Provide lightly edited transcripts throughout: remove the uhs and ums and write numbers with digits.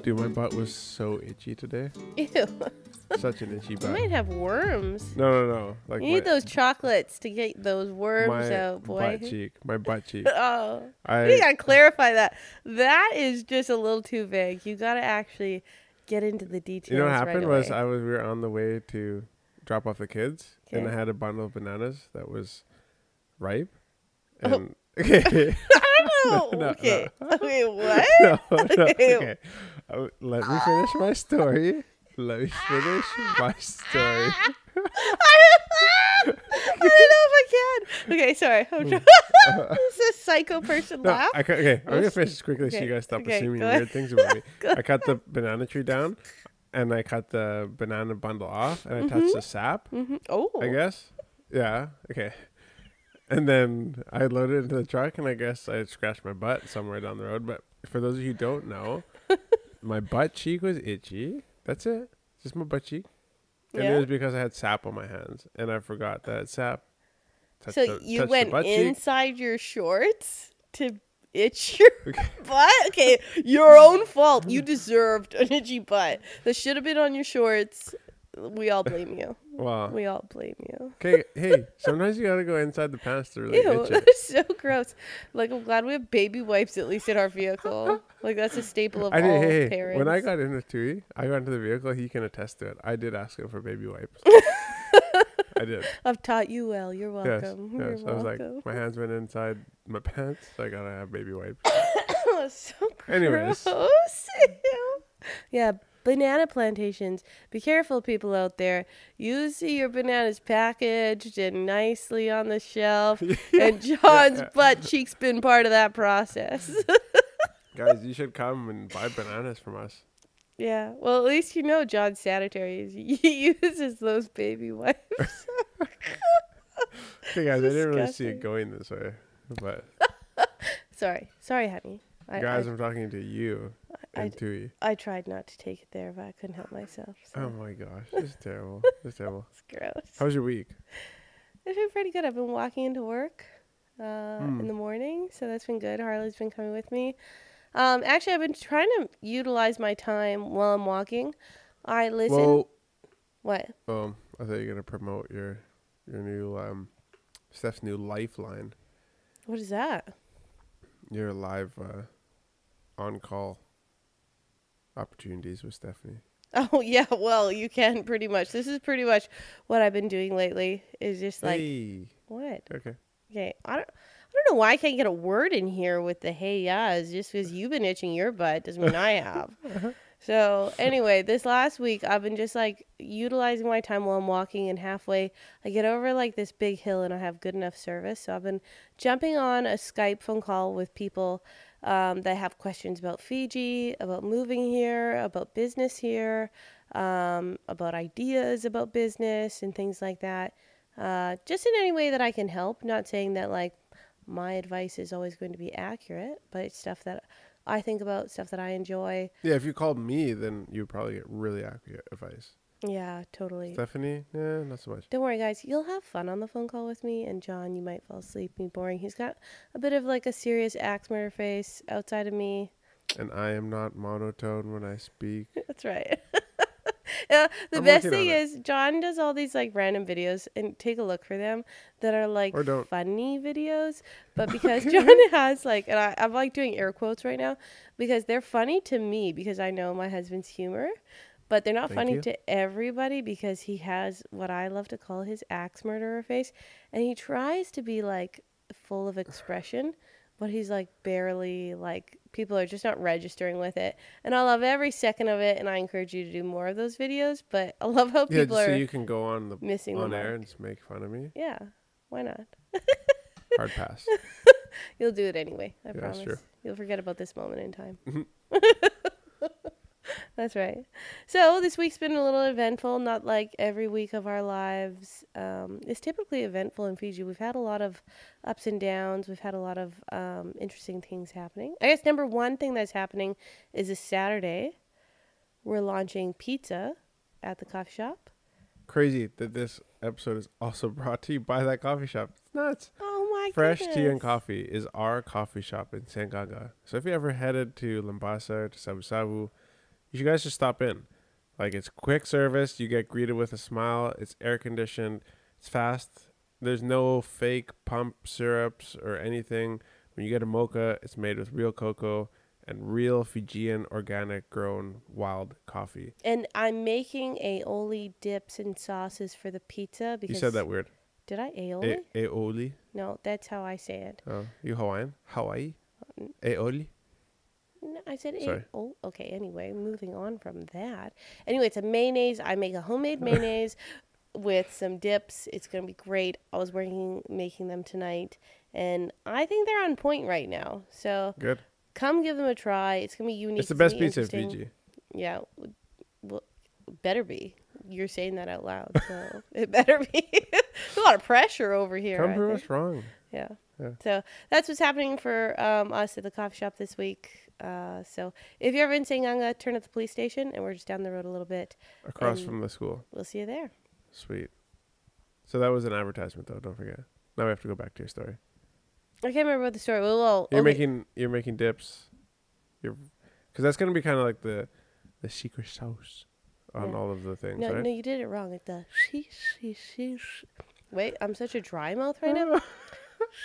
Dude, my butt was so itchy today. Ew. Such an itchy You butt. might have worms. No. Like You need those chocolates to get those worms out, boy. My butt cheek. Oh. You gotta clarify that. That is just a little too vague. You gotta actually get into the details. You know what happened right was we were on the way to drop off the kids, and I had a bundle of bananas that was ripe. And okay. No. Okay, what? No. Okay. Let me finish my story. I don't know if I can. Okay, sorry. This is a psycho person laugh. I'm gonna finish this quickly so you guys stop assuming weird things about me. I cut the banana tree down, and I cut the banana bundle off, and I touched the sap. Oh, I guess. Yeah. Okay. And then I loaded it into the truck, and I guess I scratched my butt somewhere down the road. But for those of you who don't know, my butt cheek was itchy. That's it. Just my butt cheek. And it was because I had sap on my hands, and I forgot that sap. So you went inside your shorts to itch your butt? Okay, your own fault. You deserved an itchy butt. That should have been on your shorts. We all blame you. Wow. We all blame you. Okay, hey, sometimes you gotta go inside the pants to really itch it. That's so gross. Like, I'm glad we have baby wipes at least in our vehicle. Like, that's a staple of all parents. When I got into Tui, I got into the vehicle, he can attest to it. I did ask him for baby wipes. I did. I've taught you well. You're welcome. Yes. I was like, my hands went inside my pants, so I gotta have baby wipes. So gross. Anyways. Yeah. Banana plantations. Be careful, people out there. You see your bananas packaged and nicely on the shelf, and John's butt cheek's been part of that process. Guys, you should come and buy bananas from us. Yeah. Well, at least you know John's sanitary. He uses those baby wipes. Okay, guys, I didn't really see it going this way, but Sorry, honey. I'm talking to you and Tui. I tried not to take it there, but I couldn't help myself. So. Oh my gosh, this is terrible. It's terrible. It's gross. How was your week? It's been pretty good. I've been walking into work in the morning, so that's been good. Harley's been coming with me. Actually, I've been trying to utilize my time while I'm walking. I listen. Well, what? I thought you were gonna promote your new Steph's new Lifeline. What is that? Your live on-call opportunities with Stephanie. Oh yeah, well you can pretty much. This is pretty much what I've been doing lately. Is just like what? Okay. I don't know why I can't get a word in here with the hey yeahs. Just because you've been itching your butt doesn't mean I have. So anyway, this last week I've been just like utilizing my time while I'm walking, and halfway I get over like this big hill and I have good enough service. So I've been jumping on a Skype phone call with people that have questions about Fiji, about moving here, about business here, about ideas about business and things like that. Just in any way that I can help. Not saying that like my advice is always going to be accurate, but it's stuff that I think about, stuff that I enjoy. Yeah, if you called me, then you'd probably get really accurate advice. Yeah, totally. Stephanie? Yeah, not so much. Don't worry, guys. You'll have fun on the phone call with me. And John, you might fall asleep, be boring. He's got a bit of like a serious axe murder face outside of me. And I am not monotone when I speak. That's right. The best thing is John does all these like random videos, and take a look for them, that are like funny videos. But because John has like, and I'm like doing air quotes right now, because they're funny to me because I know my husband's humor. But they're not funny to everybody because he has what I love to call his axe murderer face. And he tries to be like full of expression, but he's like barely, like people are just not registering with it. And I love every second of it, and I encourage you to do more of those videos. But I love how people are so you can go on on air and just make fun of me. Yeah, why not? Hard pass. You'll do it anyway. I promise. Sure. You'll forget about this moment in time. That's right. So this week's been a little eventful, not like every week of our lives. It's typically eventful in Fiji. We've had a lot of ups and downs. We've had a lot of interesting things happening. I guess number one thing that's happening is this Saturday, we're launching pizza at the coffee shop. Crazy that this episode is also brought to you by that coffee shop. It's nuts. Oh my Fresh goodness. Tea and Coffee is our coffee shop in Seaqaqa. So if you ever headed to Lambasa, to Sabu Sabu, You guys should stop in. Like, it's quick service. You get greeted with a smile. It's air conditioned. It's fast. There's no fake pump syrups or anything. When you get a mocha, it's made with real cocoa and real Fijian organic grown wild coffee. And I'm making aioli dips and sauces for the pizza because you said that weird. Did I aioli? Aioli? No, that's how I say it. Oh, you Hawaiian? Hawaii? Aioli? No, I said oh, okay. Anyway, moving on from that. Anyway, it's a mayonnaise. I make a homemade mayonnaise with some dips. It's gonna be great. I was making them tonight, and I think they're on point right now. So good. Come give them a try. It's gonna be unique. It's the best pizza in Fiji. Yeah, well, better be. You're saying that out loud, so it better be. There's a lot of pressure over here. Come prove us wrong. Yeah. So that's what's happening for us at the coffee shop this week. So if you're ever in Seaqaqa, turn at the police station, and we're just down the road a little bit. Across from the school. We'll see you there. Sweet. So that was an advertisement, though. Don't forget. Now we have to go back to your story. I can't remember the story. Well, you're making dips. Because that's gonna be kind of like the secret sauce on all of the things. No, right? No, you did it wrong. Like the Wait, I'm such a dry mouth right now.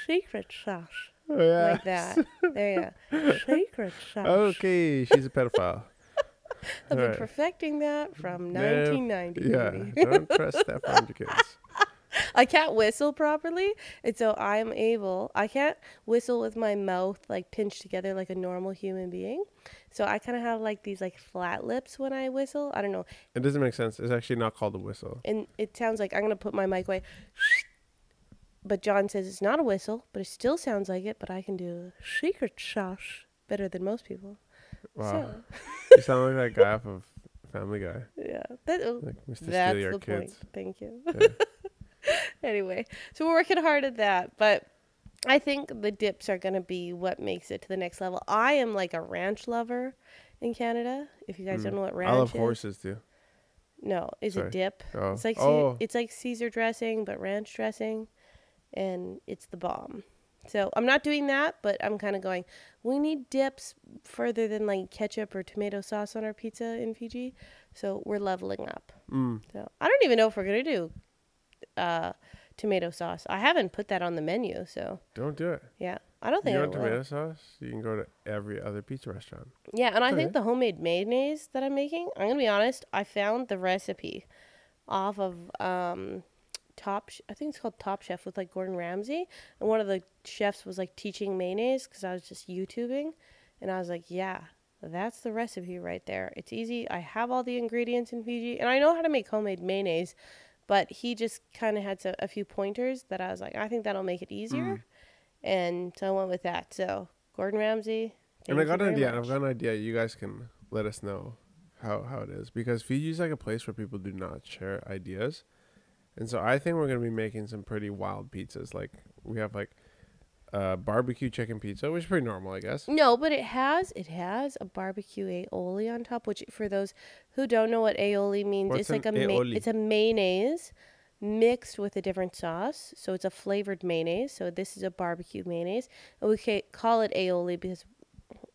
Secret sauce. Oh, yeah. Like that. There you go. Secret sauce. Okay, she's a pedophile. I've been perfecting that from 1990. Yeah, don't press that on your kids. I can't whistle properly, and so I can't whistle with my mouth like pinched together like a normal human being. So I kind of have like these like flat lips when I whistle. I don't know. It doesn't make sense. It's actually not called a whistle. And it sounds like I'm going to put my mic away. But John says it's not a whistle, but it still sounds like it, but I can do secret sauce better than most people. Wow. So. You sound like that guy off of Family Guy. Yeah. Like Mr. That's Steal Your the Kids. point. Thank you. Yeah. Anyway, so we're working hard at that, but I think the dips are going to be what makes it to the next level. I am like a ranch lover in Canada. If you guys don't know what ranch is. I love horses too. No, it's a dip. Oh. It's like Caesar dressing, but ranch dressing, and it's the bomb. So I'm not doing that, but I'm kind of going, we need dips further than like ketchup or tomato sauce on our pizza in Fiji. So we're leveling up. So I don't even know if we're going to do tomato sauce. I haven't put that on the menu, so don't do it. Yeah, I don't think you want tomato sauce. You can go to every other pizza restaurant. Yeah, and I think the homemade mayonnaise that I'm making, I'm gonna be honest, I found the recipe off of I think it's called Top Chef with like Gordon Ramsay, and one of the chefs was like teaching mayonnaise because I was just YouTubing, and I was like, yeah, that's the recipe right there. It's easy. I have all the ingredients in Fiji, and I know how to make homemade mayonnaise. But he just kind of had a few pointers that I was like, I think that'll make it easier. And so I went with that. So Gordon Ramsay. And I got an idea. I've got an idea. You guys can let us know how it is. Because Fiji is like a place where people do not share ideas. And so I think we're going to be making some pretty wild pizzas. Like we have like barbecue chicken pizza, which is pretty normal, I guess. No, but it has a barbecue aioli on top, which for those who don't know what aioli means, it's like it's a mayonnaise mixed with a different sauce. So it's a flavored mayonnaise. So this is a barbecue mayonnaise. And we call it aioli because,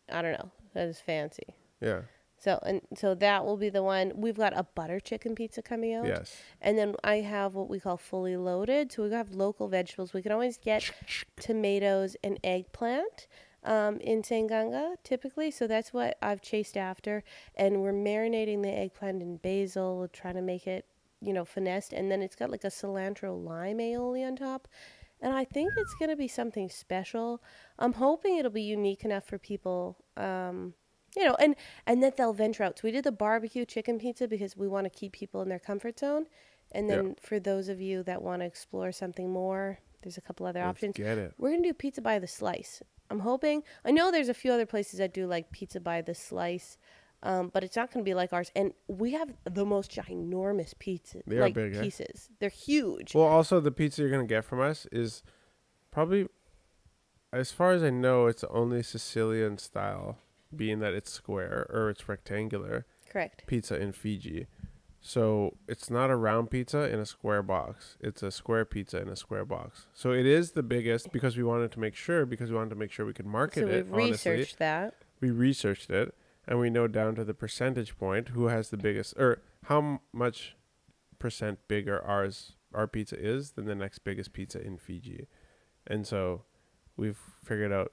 I don't know, that is fancy. Yeah. So that will be the one. We've got a butter chicken pizza coming out. Yes. And then I have what we call fully loaded. So we have local vegetables. We can always get tomatoes and eggplant in Seaqaqa typically. So that's what I've chased after. And we're marinating the eggplant in basil, trying to make it, finessed. And then it's got like a cilantro lime aioli on top. And I think it's going to be something special. I'm hoping it'll be unique enough for people, and that they'll venture out. So we did the barbecue chicken pizza because we want to keep people in their comfort zone. And then for those of you that want to explore something more, there's a couple other options. Get it. We're going to do pizza by the slice. I'm hoping. I know there's a few other places that do like pizza by the slice, but it's not going to be like ours. And we have the most ginormous pizza. They are big, pieces. They're huge. Well, also the pizza you're going to get from us is probably, as far as I know, it's only Sicilian style. Being that it's square or it's rectangular. Correct. Pizza in Fiji. So it's not a round pizza in a square box. It's a square pizza in a square box. So it is the biggest because we wanted to make sure we could market it. So we researched that. We researched it. and we know down to the percentage point who has the biggest, or how much percent bigger our pizza is than the next biggest pizza in Fiji. And so we've figured out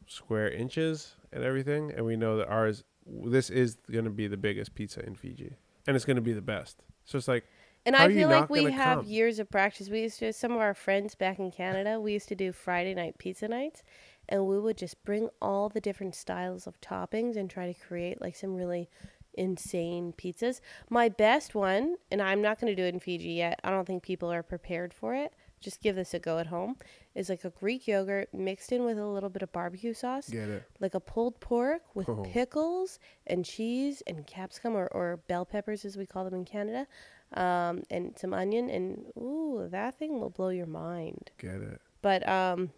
square inches and everything, and we know that this is going to be the biggest pizza in Fiji, and it's going to be the best. So it's like, and I feel like we have years of practice. We used to, some of our friends back in Canada, we used to do Friday night pizza nights, and we would just bring all the different styles of toppings and try to create like some really insane pizzas. My best one, and I'm not going to do it in Fiji yet, I don't think people are prepared for it, just give this a go at home, is like a Greek yogurt mixed in with a little bit of barbecue sauce. Get it. Like a pulled pork with pickles and cheese and capsicum or bell peppers as we call them in Canada, and some onion, and ooh, that thing will blow your mind. Get it. But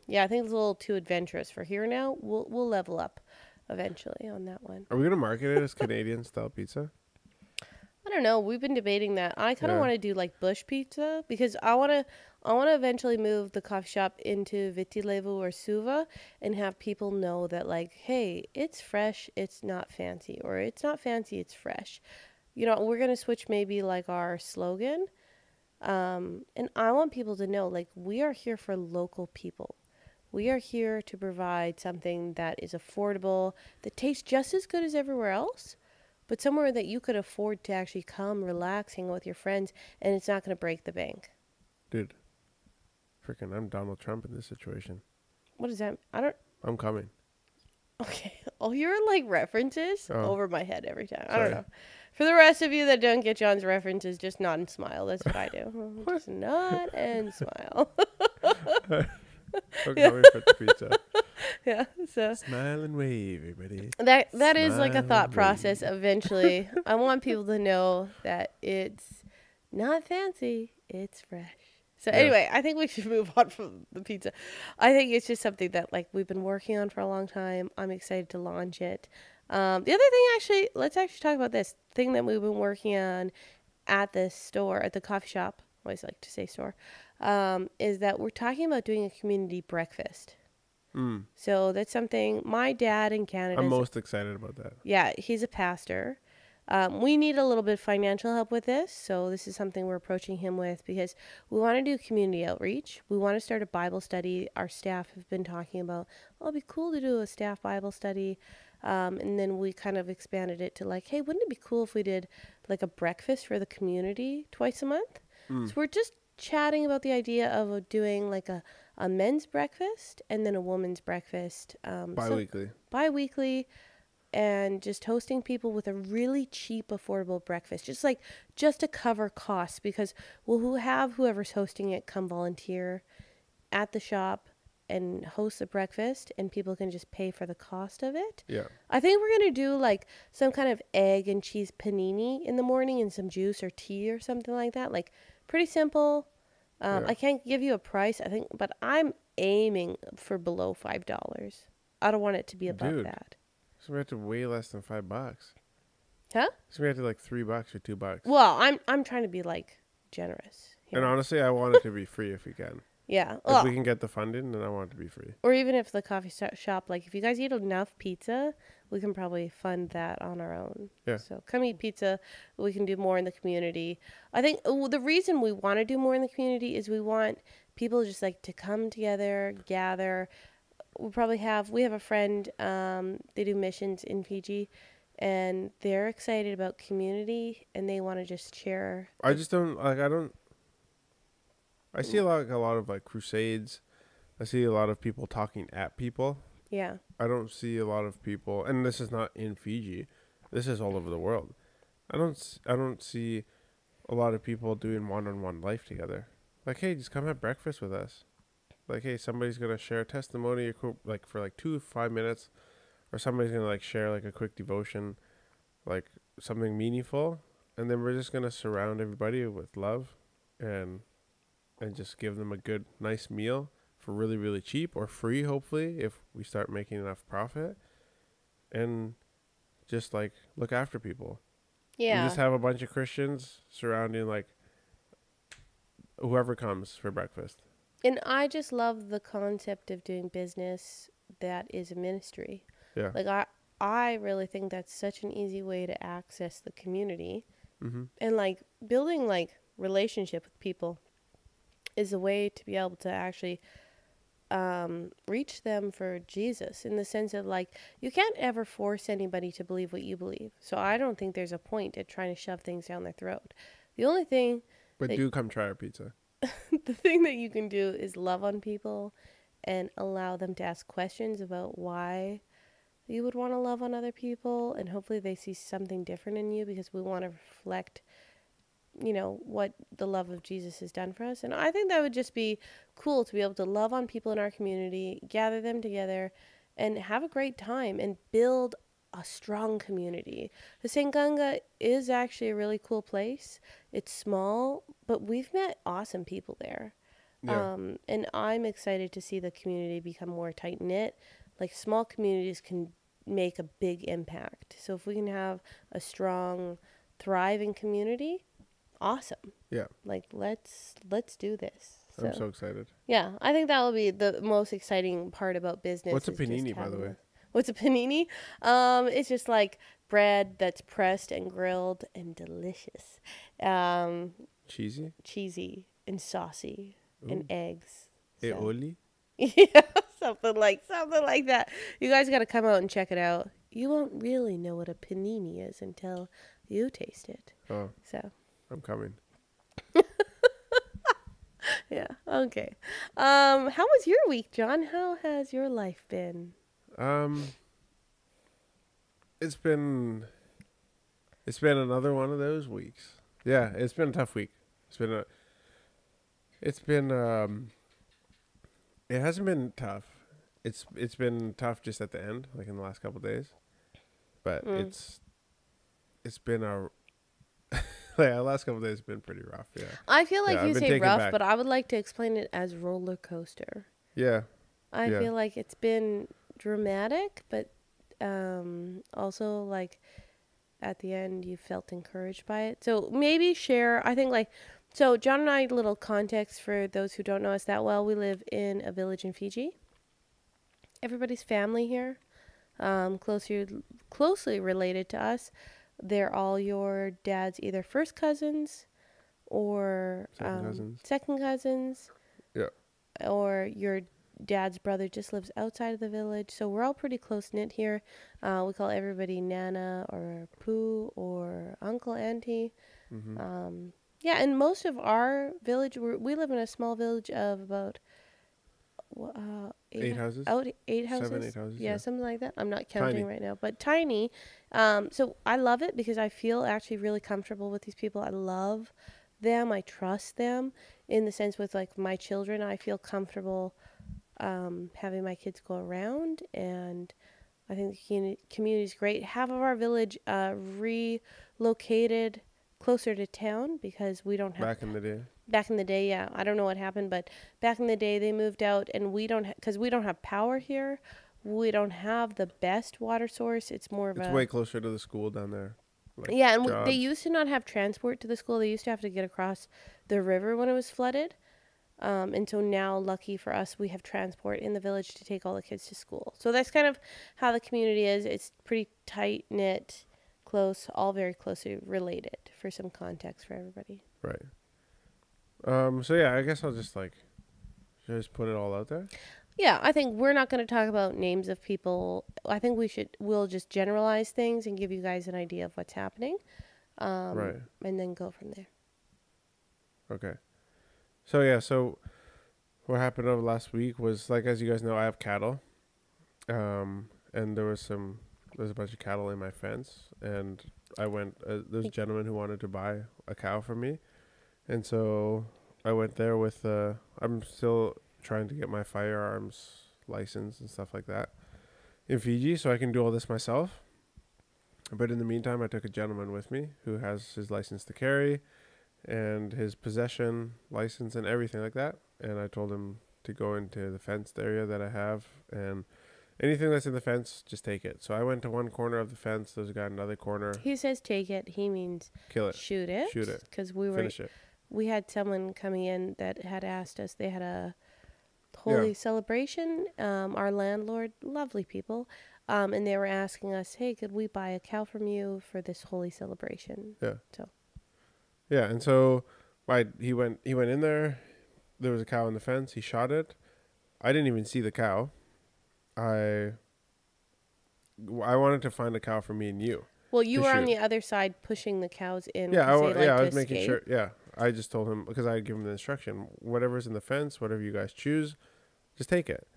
yeah, I think it's a little too adventurous for here now. We'll level up eventually on that one. Are we going to market it as Canadian style pizza? I don't know. We've been debating that. I kind of want to do like bush pizza because I want to eventually move the coffee shop into Vanua Levu or Suva and have people know that like, hey, it's fresh, it's not fancy, or it's not fancy, it's fresh. You know, we're going to switch maybe like our slogan. And I want people to know like we are here for local people. We are here to provide something that is affordable, that tastes just as good as everywhere else, but somewhere that you could afford to actually come, relax, hang out with your friends, and it's not going to break the bank. Dude, freaking, I'm Donald Trump in this situation. What is that? I'm coming. Okay. Oh, your like references over my head every time. Sorry. I don't know. For the rest of you that don't get John's references, just nod and smile. That's what I do. Just nod and smile. I'm coming for the pizza. Yeah, so smile and wave, everybody. That is like a thought process. Eventually, I want people to know that it's not fancy, it's fresh. So anyway, I think we should move on from the pizza. I think it's just something that like we've been working on for a long time. I'm excited to launch it. The other thing, actually, let's actually talk about this thing that we've been working on at the store, at the coffee shop. I always like to say store. Is that we're talking about doing a community breakfast. So that's something my dad in Canada. I'm most excited about that. Yeah, he's a pastor. We need a little bit of financial help with this. So this is something we're approaching him with because we want to do community outreach. We want to start a Bible study. Our staff have been talking about, it'd be cool to do a staff Bible study. And then we kind of expanded it to like, hey, wouldn't it be cool if we did like a breakfast for the community twice a month? So we're just chatting about the idea of doing like a men's breakfast and then a woman's breakfast. Bi-weekly. And just hosting people with a really cheap, affordable breakfast. Just to cover costs because we'll have whoever's hosting it come volunteer at the shop and host the breakfast and people can just pay for the cost of it. Yeah. I think we're going to do like some kind of egg and cheese panini in the morning and some juice or tea or something like that. Like pretty simple. I can't give you a price, I think, but I'm aiming for below $5. I don't want it to be above that. So we have to way less than $5. Huh? So we have to like $3 or $2. Well, I'm trying to be like generous here. And honestly, I want it to be free if we can. Yeah. If we can get the funding, then I want it to be free. Or even if the coffee shop, like if you guys eat enough pizza, we can probably fund that on our own. Yeah. So come eat pizza. We can do more in the community. I think the reason we want to do more in the community is we want people just like to come together, gather. We have a friend, they do missions in Fiji, and they're excited about community, and they want to just share. I see a lot of like crusades. I see a lot of people talking at people. Yeah. I don't see a lot of people, and this is not in Fiji. This is all over the world. I don't see a lot of people doing one-on-one life together. Like, hey, just come have breakfast with us. Like, hey, somebody's going to share a testimony like for like 2 to 5 minutes, or somebody's going to like share like a quick devotion, like something meaningful. And then we're just going to surround everybody with love and just give them a good, nice meal for really, really cheap or free, hopefully, if we start making enough profit. And just like look after people. Yeah. And just have a bunch of Christians surrounding like whoever comes for breakfast. And I just love the concept of doing business that is a ministry. Yeah. Like I really think that's such an easy way to access the community. Mm-hmm. And like building like relationship with people is a way to be able to actually reach them for Jesus, in the sense of like, you can't ever force anybody to believe what you believe. So I don't think there's a point at trying to shove things down their throat. The only thing But do come try our pizza. the thing that you can do is love on people and allow them to ask questions about why you would want to love on other people, and hopefully they see something different in you, because we want to reflect, you know, what the love of Jesus has done for us. And I think that would just be cool to be able to love on people in our community, gather them together, and have a great time and build a strong community. The Seaqaqa is actually a really cool place. It's small, but we've met awesome people there. Yeah. And I'm excited to see the community become more tight knit. Like, small communities can make a big impact. So if we can have a strong, thriving community, awesome. Yeah. Like, let's do this. I'm so excited. Yeah, I think that will be the most exciting part about business. What's a panini, by the way? What's a panini? It's just like bread that's pressed and grilled and delicious. Cheesy and saucy. Ooh. And eggs. So. Eoli? Yeah, something like that. You guys got to come out and check it out. You won't really know what a panini is until you taste it. Oh. So. I'm coming. Yeah. Okay. How was your week, John? How has your life been? It's been another one of those weeks. Yeah, it's been a tough week. It hasn't been tough. It's been tough just at the end, like in the last couple of days. But it's been like the last couple of days have been pretty rough. Yeah. I feel like you say rough, but I would like to explain it as roller coaster. Yeah. I feel like it's been dramatic, but also like at the end you felt encouraged by it. So maybe share, I think, like, so John and I, little context for those who don't know us that well, we live in a village in Fiji. Everybody's family here, closely related to us. They're all your dad's either first cousins or second cousins. Yeah. Or your dad's brother just lives outside of the village. So we're all pretty close-knit here. We call everybody Nana or Pooh or Uncle, Auntie. Mm-hmm. Yeah, and most of our village, we live in a small village of about 8 houses. 8 houses. 7, 8 houses. Yeah, something like that. I'm not counting right now, but tiny. So I love it because I feel actually really comfortable with these people. I love them. I trust them in the sense with like my children. I feel comfortable having my kids go around, and I think the community is great. Half of our village relocated closer to town because we don't have... Back in the day, yeah. I don't know what happened, but back in the day they moved out, and we don't... Because we don't have power here. We don't have the best water source. It's more of It's way closer to the school down there. Like, yeah, and they used to not have transport to the school. They used to have to get across the river when it was flooded. And so now, lucky for us, we have transport in the village to take all the kids to school. So that's kind of how the community is. It's pretty tight-knit, close, all very closely related, for some context for everybody. Right. So yeah, I guess I'll just should I just put it all out there? Yeah, I think we're not going to talk about names of people. I think we'll just generalize things and give you guys an idea of what's happening. Right. And then go from there. Okay. So yeah, what happened over last week was, like, as you guys know, I have cattle. And there's a bunch of cattle in my fence, and there's a gentleman who wanted to buy a cow from me. And so I went there with, I'm still trying to get my firearms license and stuff like that in Fiji, so I can do all this myself. But in the meantime, I took a gentleman with me who has his license to carry and his possession license and everything like that. And I told him to go into the fenced area that I have, and anything that's in the fence, just take it. So I went to one corner of the fence. There's a guy in another corner. He says take it. He means kill it. Shoot it. Shoot it. Because finish it. We had someone coming in that had asked us. They had a holy celebration. Our landlord, lovely people, And they were asking us, hey, could we buy a cow from you for this holy celebration? Yeah. So. Yeah, and so, right, he went in there. There was a cow on the fence. He shot it. I didn't even see the cow. I wanted to find a cow for me and you. Well, you were on the other side pushing the cows in. Yeah, I was making escape. sure. Yeah, I just told him because I had given him the instruction: whatever's in the fence, whatever you guys choose, just take it,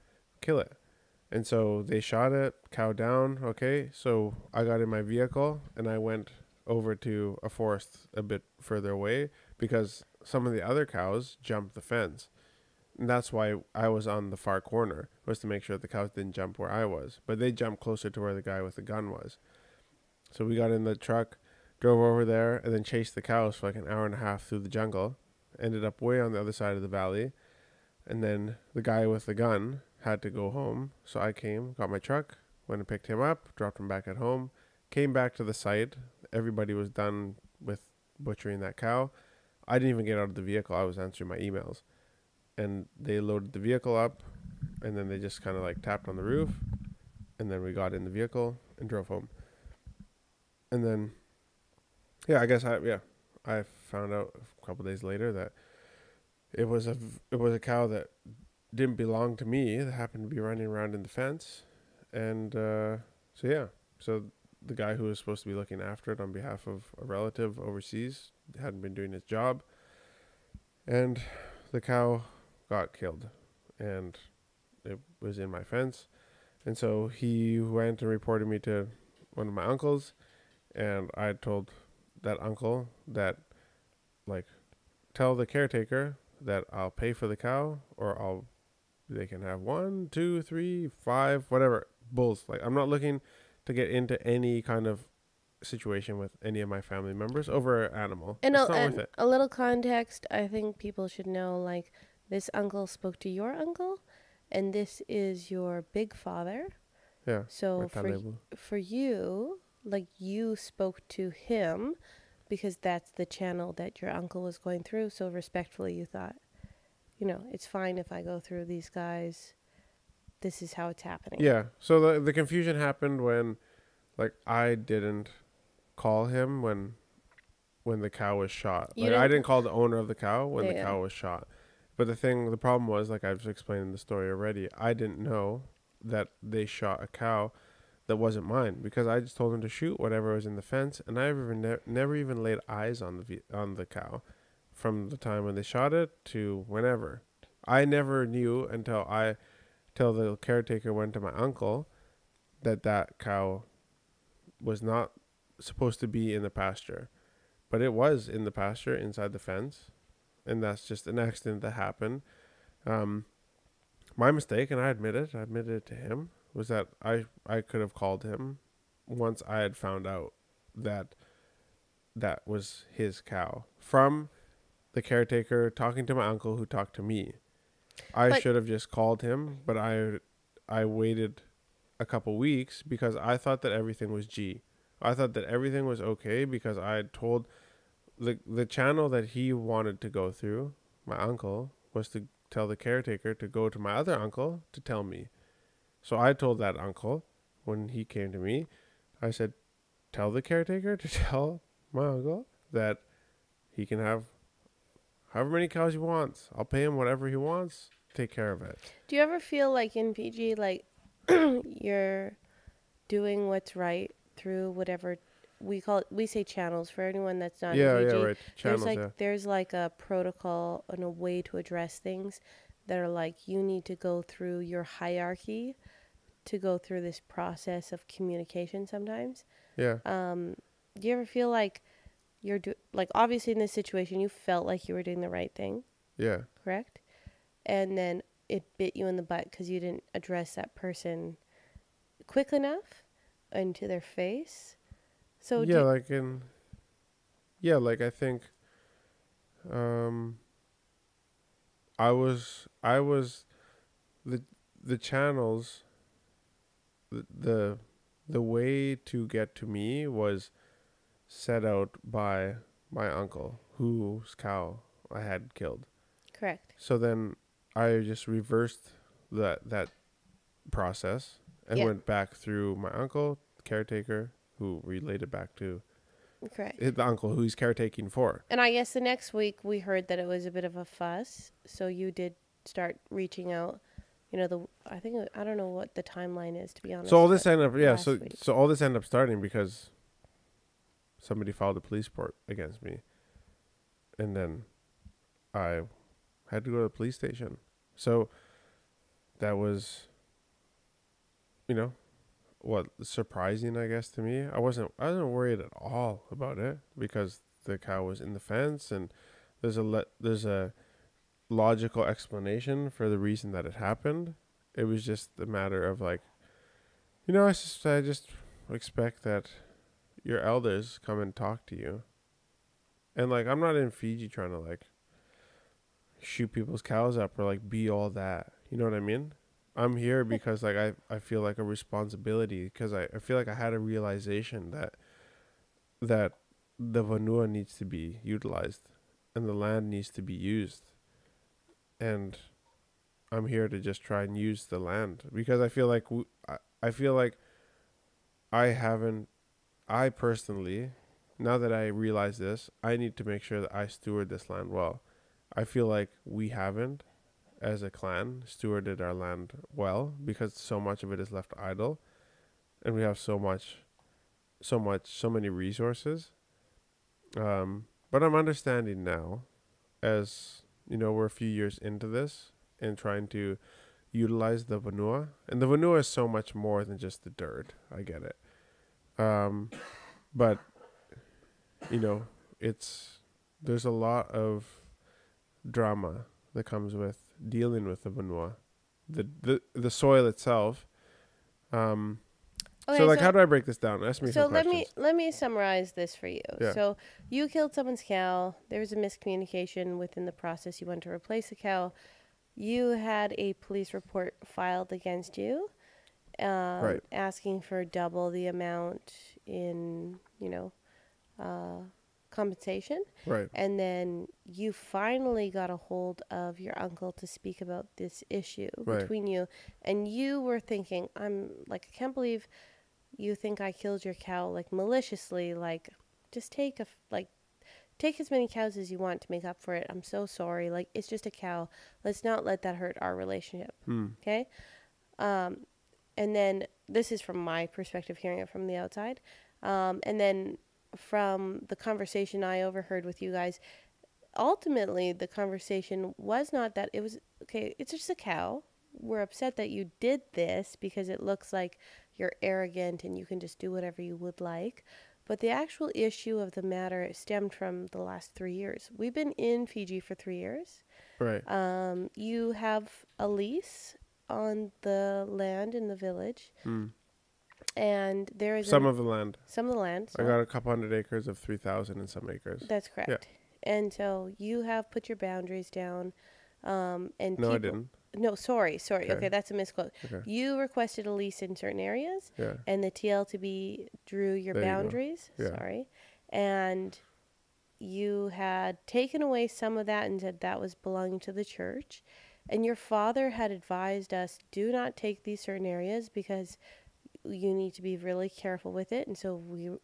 kill it. And so they shot it, cow down. Okay, so I got in my vehicle and I went over to a forest a bit further away because some of the other cows jumped the fence. And that's why I was on the far corner, was to make sure the cows didn't jump where I was. But they jumped closer to where the guy with the gun was. So we got in the truck, drove over there, and then chased the cows for like an hour and a half through the jungle. Ended up way on the other side of the valley. And then the guy with the gun had to go home. So I came, got my truck, went and picked him up, dropped him back at home, came back to the site. Everybody was done with butchering that cow. I didn't even get out of the vehicle. I was answering my emails. And they loaded the vehicle up, and then they just kind of like tapped on the roof. And then we got in the vehicle and drove home. And then, yeah, I guess I found out a couple days later that it was a cow that didn't belong to me. That happened to be running around in the fence, and so the guy who was supposed to be looking after it on behalf of a relative overseas hadn't been doing his job, and the cow got killed, and it was in my fence, and so he went and reported me to one of my uncles. And I told that uncle that, like, tell the caretaker that I'll pay for the cow, or they can have 1, 2, 3, 5, whatever bulls. Like, I'm not looking to get into any kind of situation with any of my family members over an animal. And it's not worth it. A little context, I think people should know, like, this uncle spoke to your uncle, and this is your big father. Yeah. So for you, like, you spoke to him because that's the channel that your uncle was going through. So respectfully, you thought, it's fine if I go through these guys. This is how it's happening. Yeah. So the confusion happened when, like, I didn't call him when the cow was shot. Like, I didn't call the owner of the cow when the cow was shot. But the problem was, like I've explained in the story already, I didn't know that they shot a cow that wasn't mine, because I just told him to shoot whatever was in the fence, and I never even laid eyes on the cow from the time when they shot it to whenever. I never knew until the caretaker went to my uncle that cow was not supposed to be in the pasture, but it was in the pasture inside the fence, and that's just an accident that happened. My mistake, and I admitted it to him, was that I could have called him once I had found out that was his cow from the caretaker talking to my uncle who talked to me. I should have just called him, but I waited a couple weeks because I thought that everything was G. I thought that everything was okay because I had told the channel that he wanted to go through, my uncle, was to tell the caretaker to go to my other uncle to tell me. So I told that uncle when he came to me, I said, tell the caretaker to tell my uncle that he can have however many cows he wants. I'll pay him whatever he wants. Take care of it. Do you ever feel like in Fiji, like you're doing what's right through whatever we call it? We say channels for anyone that's not in Fiji. Yeah, right. Channels, there's like a protocol and a way to address things that are like, you need to go through your hierarchy to go through this process of communication sometimes. Yeah. Do you ever feel like obviously in this situation you felt like you were doing the right thing? Yeah. Correct? And then it bit you in the butt because you didn't address that person quick enough into their face. So I think I was the channels, the way to get to me was set out by my uncle whose cow I had killed. Correct. So then I just reversed that process and went back through my uncle, caretaker, who related back to the uncle who he's caretaking for. And I guess the next week we heard that it was a bit of a fuss, so you did start reaching out. You know, I don't know what the timeline is, to be honest. So all this ended up, so all this ended up starting because somebody filed a police report against me, and then I had to go to the police station. So that was, surprising, I guess, to me. I wasn't worried at all about it because the cow was in the fence, and there's a logical explanation for the reason that it happened. It was just a matter of like, I just expect that your elders come and talk to you. And like, I'm not in Fiji trying to like shoot people's cows up or like be all that. You know what I mean? I'm here because like I feel like a responsibility, because I feel like I had a realization that the Vanua needs to be utilized and the land needs to be used. And I'm here to just try and use the land because I feel like I personally, now that I realize this, I need to make sure that I steward this land well. I feel like we haven't, as a clan, stewarded our land well because so much of it is left idle, and we have so many resources. But I'm understanding now, as we're a few years into this and trying to utilize the Vanua, and the Vanua is so much more than just the dirt. I get it. But there's a lot of drama that comes with dealing with the Vanua, the soil itself. So how do I break this down? Ask me some questions. So let me summarize this for you. Yeah. So you killed someone's cow. There was a miscommunication within the process. You went to replace the cow. You had a police report filed against you, asking for double the amount in compensation. Right. And then you finally got a hold of your uncle to speak about this issue between you. And you were thinking, I can't believe you think I killed your cow, like, maliciously. Like, just take as many cows as you want to make up for it. I'm so sorry. Like, it's just a cow. Let's not let that hurt our relationship. Okay? And then this is from my perspective, hearing it from the outside. And then from the conversation I overheard with you guys, ultimately the conversation was not that it was, okay, it's just a cow. We're upset that you did this because it looks like you're arrogant and you can just do whatever you would like. But the actual issue of the matter stemmed from the last 3 years. We've been in Fiji for 3 years. Right. You have a lease on the land in the village. And there is some of the land. So I got a couple hundred acres of 3,000 and some acres. That's correct. Yeah. And so you have put your boundaries down. And no, I didn't. No, sorry. Okay, that's a misquote. Okay. You requested a lease in certain areas, and the TLTB drew your boundaries. You sorry. And you had taken away some of that and said that was belonging to the church. And your father had advised us, do not take these certain areas because you need to be really careful with it. And so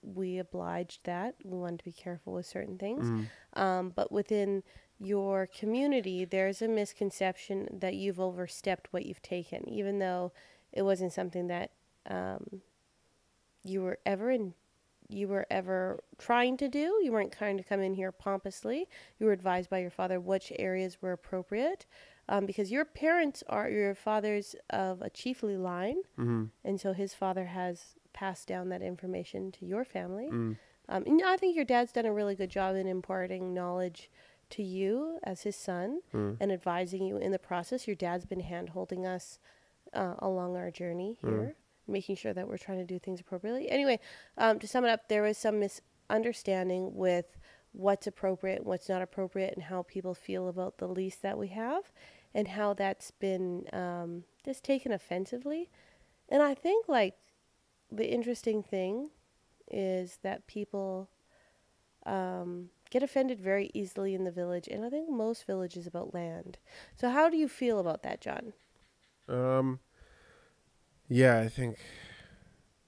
we obliged that. We wanted to be careful with certain things. But within your community, there's a misconception that you've overstepped what you've taken, even though it wasn't something that you were ever trying to do. You weren't trying to come in here pompously. You were advised by your father which areas were appropriate, because your father's of a chiefly line, and so his father has passed down that information to your family. And I think your dad's done a really good job in imparting knowledge to you as his son and advising you in the process. Your dad's been hand-holding us along our journey here, making sure that we're trying to do things appropriately. Anyway, to sum it up, there was some misunderstanding with what's appropriate and what's not appropriate and how people feel about the lease that we have and how that's been just taken offensively. And I think, like, the interesting thing is that people get offended very easily in the village, and I think most villages about land. So how do you feel about that, Jon? Yeah, I think.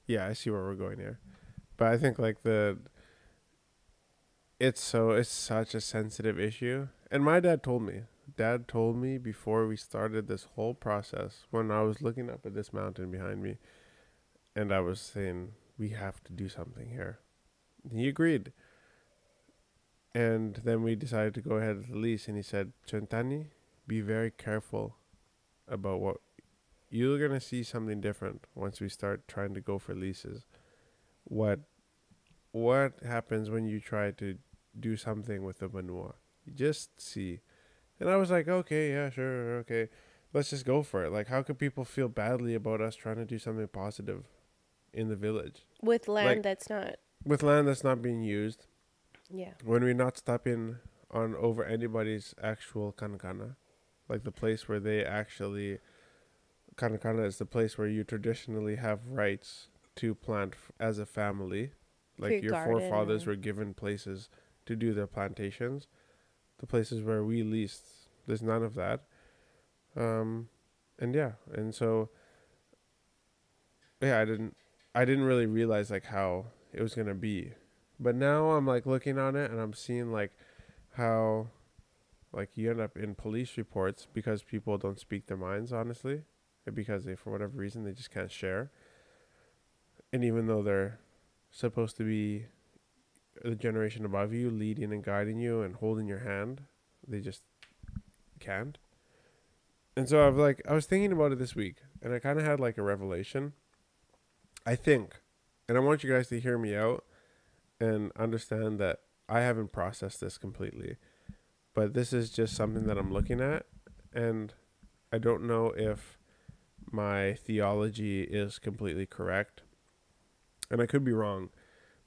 Yeah, I see where we're going here, but I think like it's such a sensitive issue, and my dad told me. Dad told me before we started this whole process when I was looking up at this mountain behind me, and I was saying we have to do something here. He agreed, and then we decided to go ahead with the lease, and he said, "Chantani, be very careful about what you're gonna see something different once we start trying to go for leases. What happens when you try to do something with the Vanua? You just see." And I was like, okay, yeah, sure, okay, let's just go for it. Like, how could people feel badly about us trying to do something positive in the village with land like that's not. with land that's not being used? Yeah. When we're not stepping on over anybody's actual kanakana, like the place where they actually kanakana is the place where you traditionally have rights to plant as a family. Like your forefathers were given places to do their plantations. The places where we leased, there's none of that. And yeah, and so yeah, I didn't really realize like how it was gonna be, but now I'm like looking on it and I'm seeing like how like you end up in police reports because people don't speak their minds honestly, because they for whatever reason they just can't share, and even though they're supposed to be the generation above you, leading and guiding you and holding your hand, they just can't. And so I was thinking about it this week, and I kind of had like a revelation. I think, and I want you guys to hear me out and understand that I haven't processed this completely, but this is just something that I'm looking at, and I don't know if my theology is completely correct, and I could be wrong,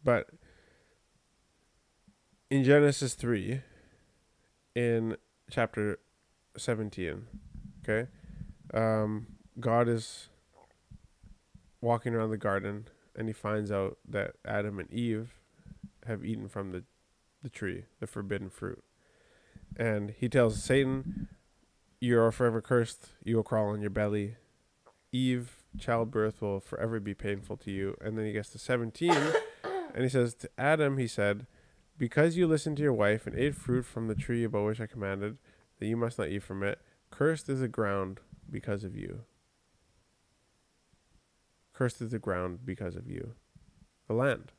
but in Genesis 3, in chapter 17, okay, God is walking around the garden, and he finds out that Adam and Eve have eaten from the tree, the forbidden fruit. And he tells Satan, "You are forever cursed. You will crawl on your belly. Eve, childbirth will forever be painful to you." And then he gets to 17, and he says, to Adam, he said, "Because you listened to your wife and ate fruit from the tree about which I commanded that you must not eat from it, cursed is the ground because of you." Cursed is the ground because of you. The land.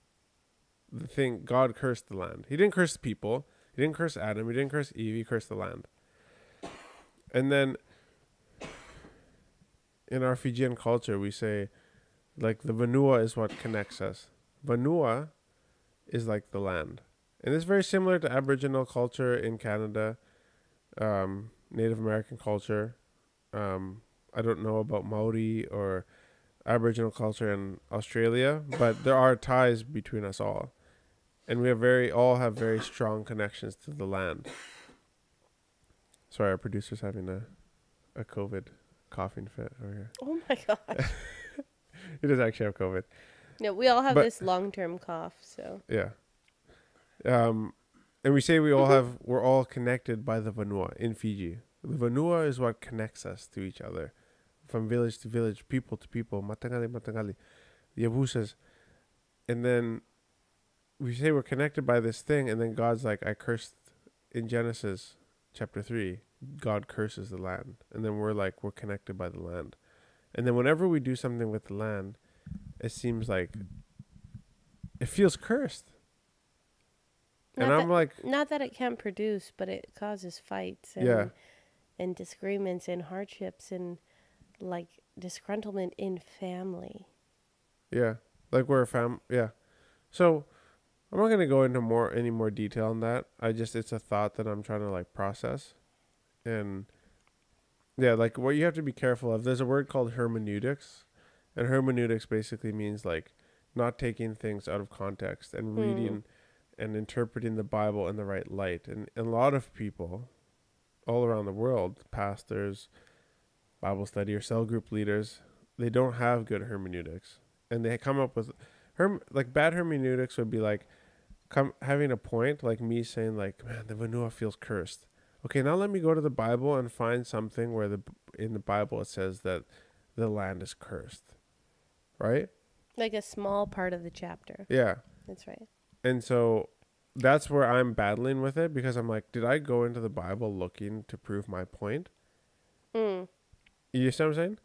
The thing, God cursed the land. He didn't curse people. He didn't curse Adam. He didn't curse Eve. He cursed the land. And then in our Fijian culture, we say, like, the Vanua is what connects us. Vanua is like the land. And it's very similar to Aboriginal culture in Canada, Native American culture. I don't know about Maori or Aboriginal culture in Australia, but there are ties between us all. And we all have very strong connections to the land. Sorry, our producer's having a COVID coughing fit over here. Oh my gosh. He does actually have COVID. No, we all have this long-term cough, so. Yeah. And we say we're all connected by the Vanua in Fiji. The Vanua is what connects us to each other. From village to village, people to people, matangali, the Yabusas. And then we say we're connected by this thing, and then God's like, I cursed in Genesis chapter 3, God curses the land. And then we're like, we're connected by the land. And then whenever we do something with the land, it seems like it feels cursed. Not that it can't produce, but it causes fights and disagreements and hardships and like disgruntlement in family. Yeah. Like we're a yeah. So I'm not gonna go into any more detail on that. It's a thought that I'm trying to like process. And yeah, like what you have to be careful of, there's a word called hermeneutics. And hermeneutics basically means like not taking things out of context and reading and interpreting the Bible in the right light. And a lot of people all around the world, pastors, Bible study or cell group leaders, they don't have good hermeneutics. And they come up with bad hermeneutics would be like having a point, like me saying like, man, the Vanua feels cursed. Okay, now let me go to the Bible and find something where in the Bible it says that the land is cursed. right? Like a small part of the chapter. Yeah. That's right. And so that's where I'm battling with it, because I'm like, did I go into the Bible looking to prove my point? Mm. You see what I'm saying?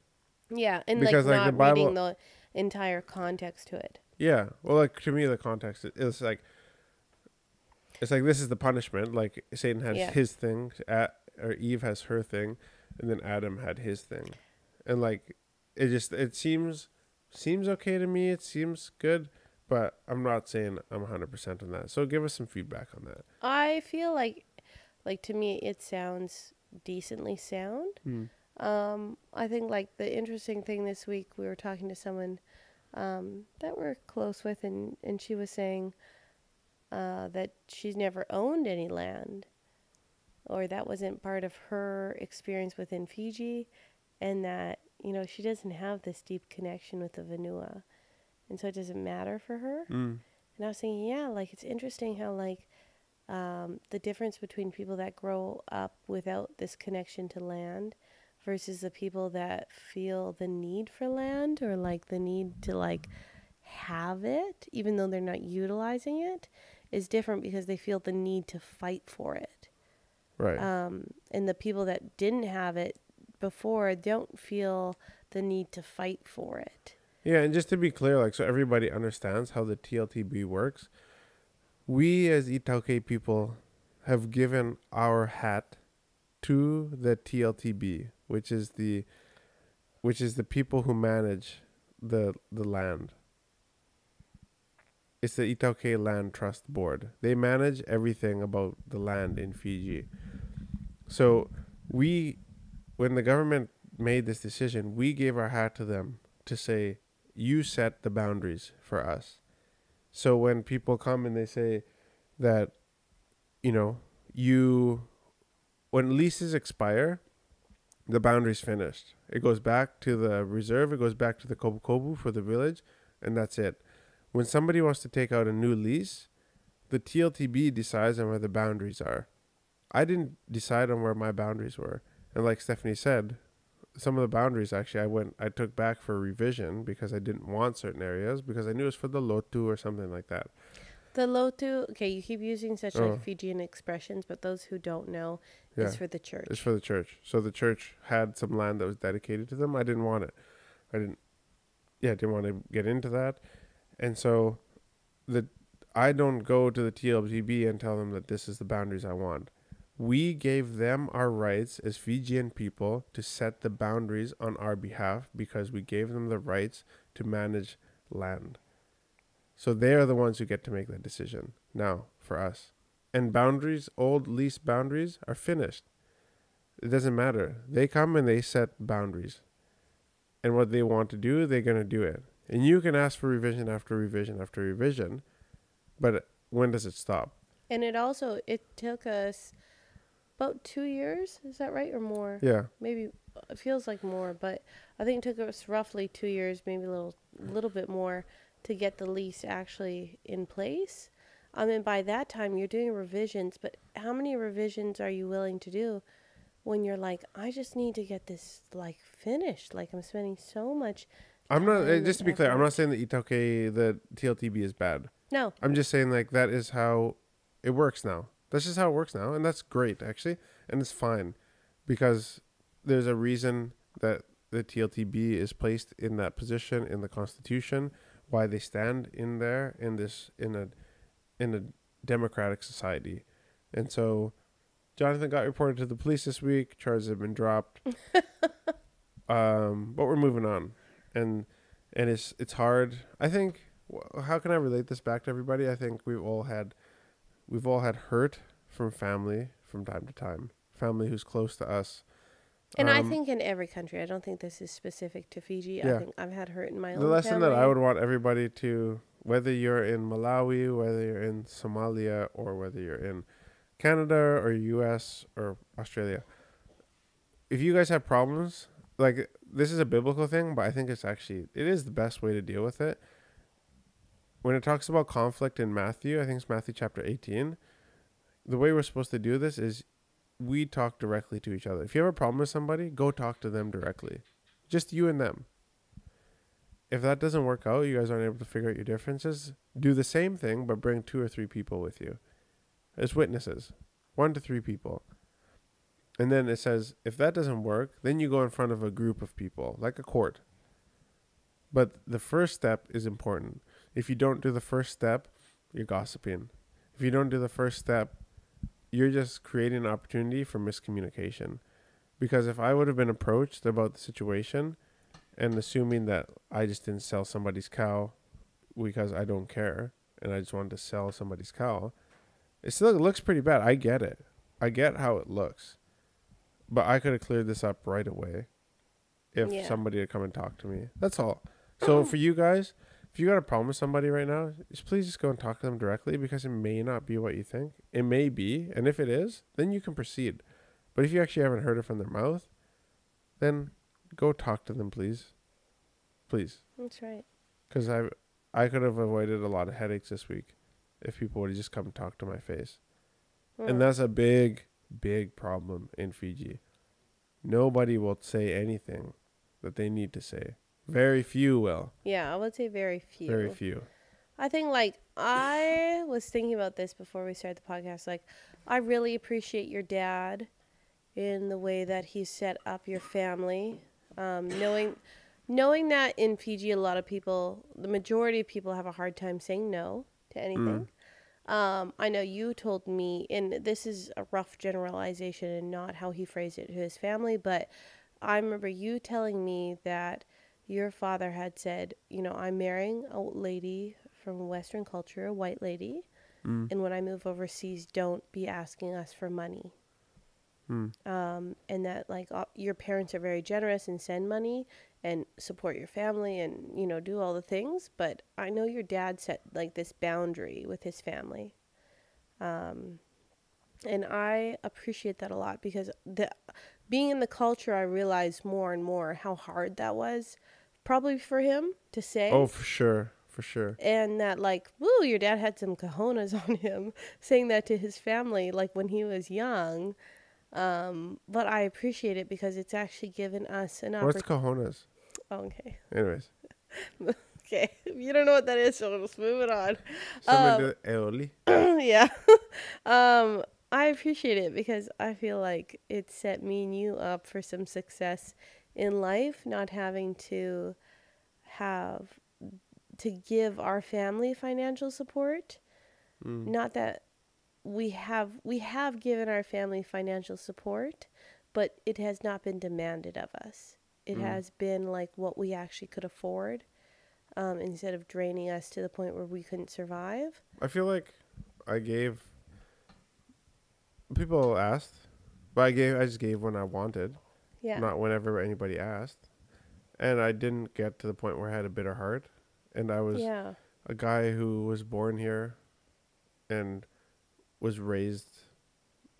Yeah, and Because like like the not Bible, reading the entire context to it. yeah. Well, like to me, the context is like, it's like this is the punishment. Like Satan had his thing, or Eve has her thing, and then Adam had his thing, and like it seems okay to me. It seems good, but I'm not saying I'm 100% on that. So give us some feedback on that. I feel like to me it sounds decently sound. I think like the interesting thing this week, we were talking to someone that we're close with, and she was saying that she's never owned any land, or that wasn't part of her experience within Fiji, and that, you know, she doesn't have this deep connection with the Vanua, and so it doesn't matter for her. And I was thinking, yeah, like it's interesting how like the difference between people that grow up without this connection to land versus the people that feel the need for land, or like the need to like have it even though they're not utilizing it, is different, because they feel the need to fight for it. Right. And the people that didn't have it before don't feel the need to fight for it. Yeah, and just to be clear, like so everybody understands how the TLTB works, we as Itauke people have given our hat to the TLTB, which is the people who manage the land. It's the Itauke Land Trust Board. They manage everything about the land in Fiji. So when the government made this decision, we gave our hat to them to say, you set the boundaries for us. So when people come and they say that, you know, when leases expire, the boundary's finished. It goes back to the reserve, it goes back to the Kobu Kobu for the village, and that's it. When somebody wants to take out a new lease, the TLTB decides on where the boundaries are. I didn't decide on where my boundaries were. And like Stephanie said, some of the boundaries actually I took back for revision because I didn't want certain areas, because I knew it was for the Lotu or something like that. The Lotu, okay, you keep using such like Fijian expressions, but those who don't know, is for the church. It's for the church. So the church had some land that was dedicated to them. I didn't want it. I didn't want to get into that. And so I don't go to the TLTB and tell them that this is the boundaries I want. We gave them our rights as Fijian people to set the boundaries on our behalf, because we gave them the rights to manage land. So they are the ones who get to make that decision now for us. And boundaries, old lease boundaries, are finished. It doesn't matter. They come and they set boundaries. And what they want to do, they're going to do it. And you can ask for revision after revision after revision, but when does it stop? And it took us about 2 years, is that right, or more? Yeah. Maybe it feels like more, but I think it took us roughly 2 years, maybe a little bit more, to get the lease actually in place. And by that time you're doing revisions, but how many revisions are you willing to do when you're like, I just need to get this like finished? Like I'm spending so much. I'm not, just to be clear, I'm not saying that Itauke, the TLTB is bad. No. I'm just saying like that is how it works now. That's just how it works now. And that's great, actually. And it's fine, because there's a reason that the TLTB is placed in that position in the Constitution, why they stand in there in a democratic society. And so Jonathan got reported to the police this week. Charges have been dropped. But we're moving on. And it's hard. I think, how can I relate this back to everybody? I think we've all had hurt from family from time to time. Family who's close to us. And I think in every country, I don't think this is specific to Fiji. Yeah. I think I've had hurt in my own family. The lesson that I would want everybody to, whether you're in Malawi, whether you're in Somalia, or whether you're in Canada or US or Australia, if you guys have problems, like this is a biblical thing, but I think it is the best way to deal with it. When it talks about conflict in Matthew, I think it's Matthew chapter 18, the way we're supposed to do this is we talk directly to each other. If you have a problem with somebody, go talk to them directly. Just you and them. if that doesn't work out, you guys aren't able to figure out your differences, do the same thing, but bring 2 or 3 people with you as witnesses, 1 to 3 people. And then it says, if that doesn't work, then you go in front of a group of people, like a court. But the first step is important. If you don't do the first step, you're gossiping. If you don't do the first step, you're just creating an opportunity for miscommunication. Because if I would have been approached about the situation and assuming that I just didn't sell somebody's cow because I don't care and I just wanted to sell somebody's cow, it looks pretty bad. I get it. I get how it looks. But I could have cleared this up right away if somebody had come and talked to me. That's all. So for you guys, if you got a problem with somebody right now, please just go and talk to them directly, because it may not be what you think. It may be. And if it is, then you can proceed. But if you actually haven't heard it from their mouth, then go talk to them, please. Please. That's right. Because I could have avoided a lot of headaches this week if people would have just come and talk to my face. And that's a big, big problem in Fiji. Nobody will say anything that they need to say. Very few will. Yeah, I would say very few. Very few. I think, like, I was thinking about this before we started the podcast. Like, I really appreciate your dad in the way that he set up your family. Knowing that in Fiji, a lot of people, the majority of people have a hard time saying no to anything. I know you told me, and this is a rough generalization and not how he phrased it to his family, but I remember you telling me that your father had said, you know, I'm marrying a lady from Western culture, a white lady, and when I move overseas, don't be asking us for money. And that, like, your parents are very generous and send money and support your family and, you know, do all the things. But I know your dad set, like, this boundary with his family. And I appreciate that a lot, because being in the culture, I realized more and more how hard that was probably for him to say. Oh, for sure. For sure. And that, like, woo, your dad had some cojones on him saying that to his family, like, when he was young. But I appreciate it because it's actually given us an opportunity. What's cojones? Oh, okay. Anyways. Okay. If you don't know what that is, so let's move it on. Eoli. Yeah. I appreciate it because I feel like it set me and you up for some success in life, not having to give our family financial support. Not that we have given our family financial support, but it has not been demanded of us. It has been like what we actually could afford, instead of draining us to the point where we couldn't survive. I feel like people asked, but I just gave when I wanted, not whenever anybody asked. And I didn't get to the point where I had a bitter heart. And I was a guy who was born here and was raised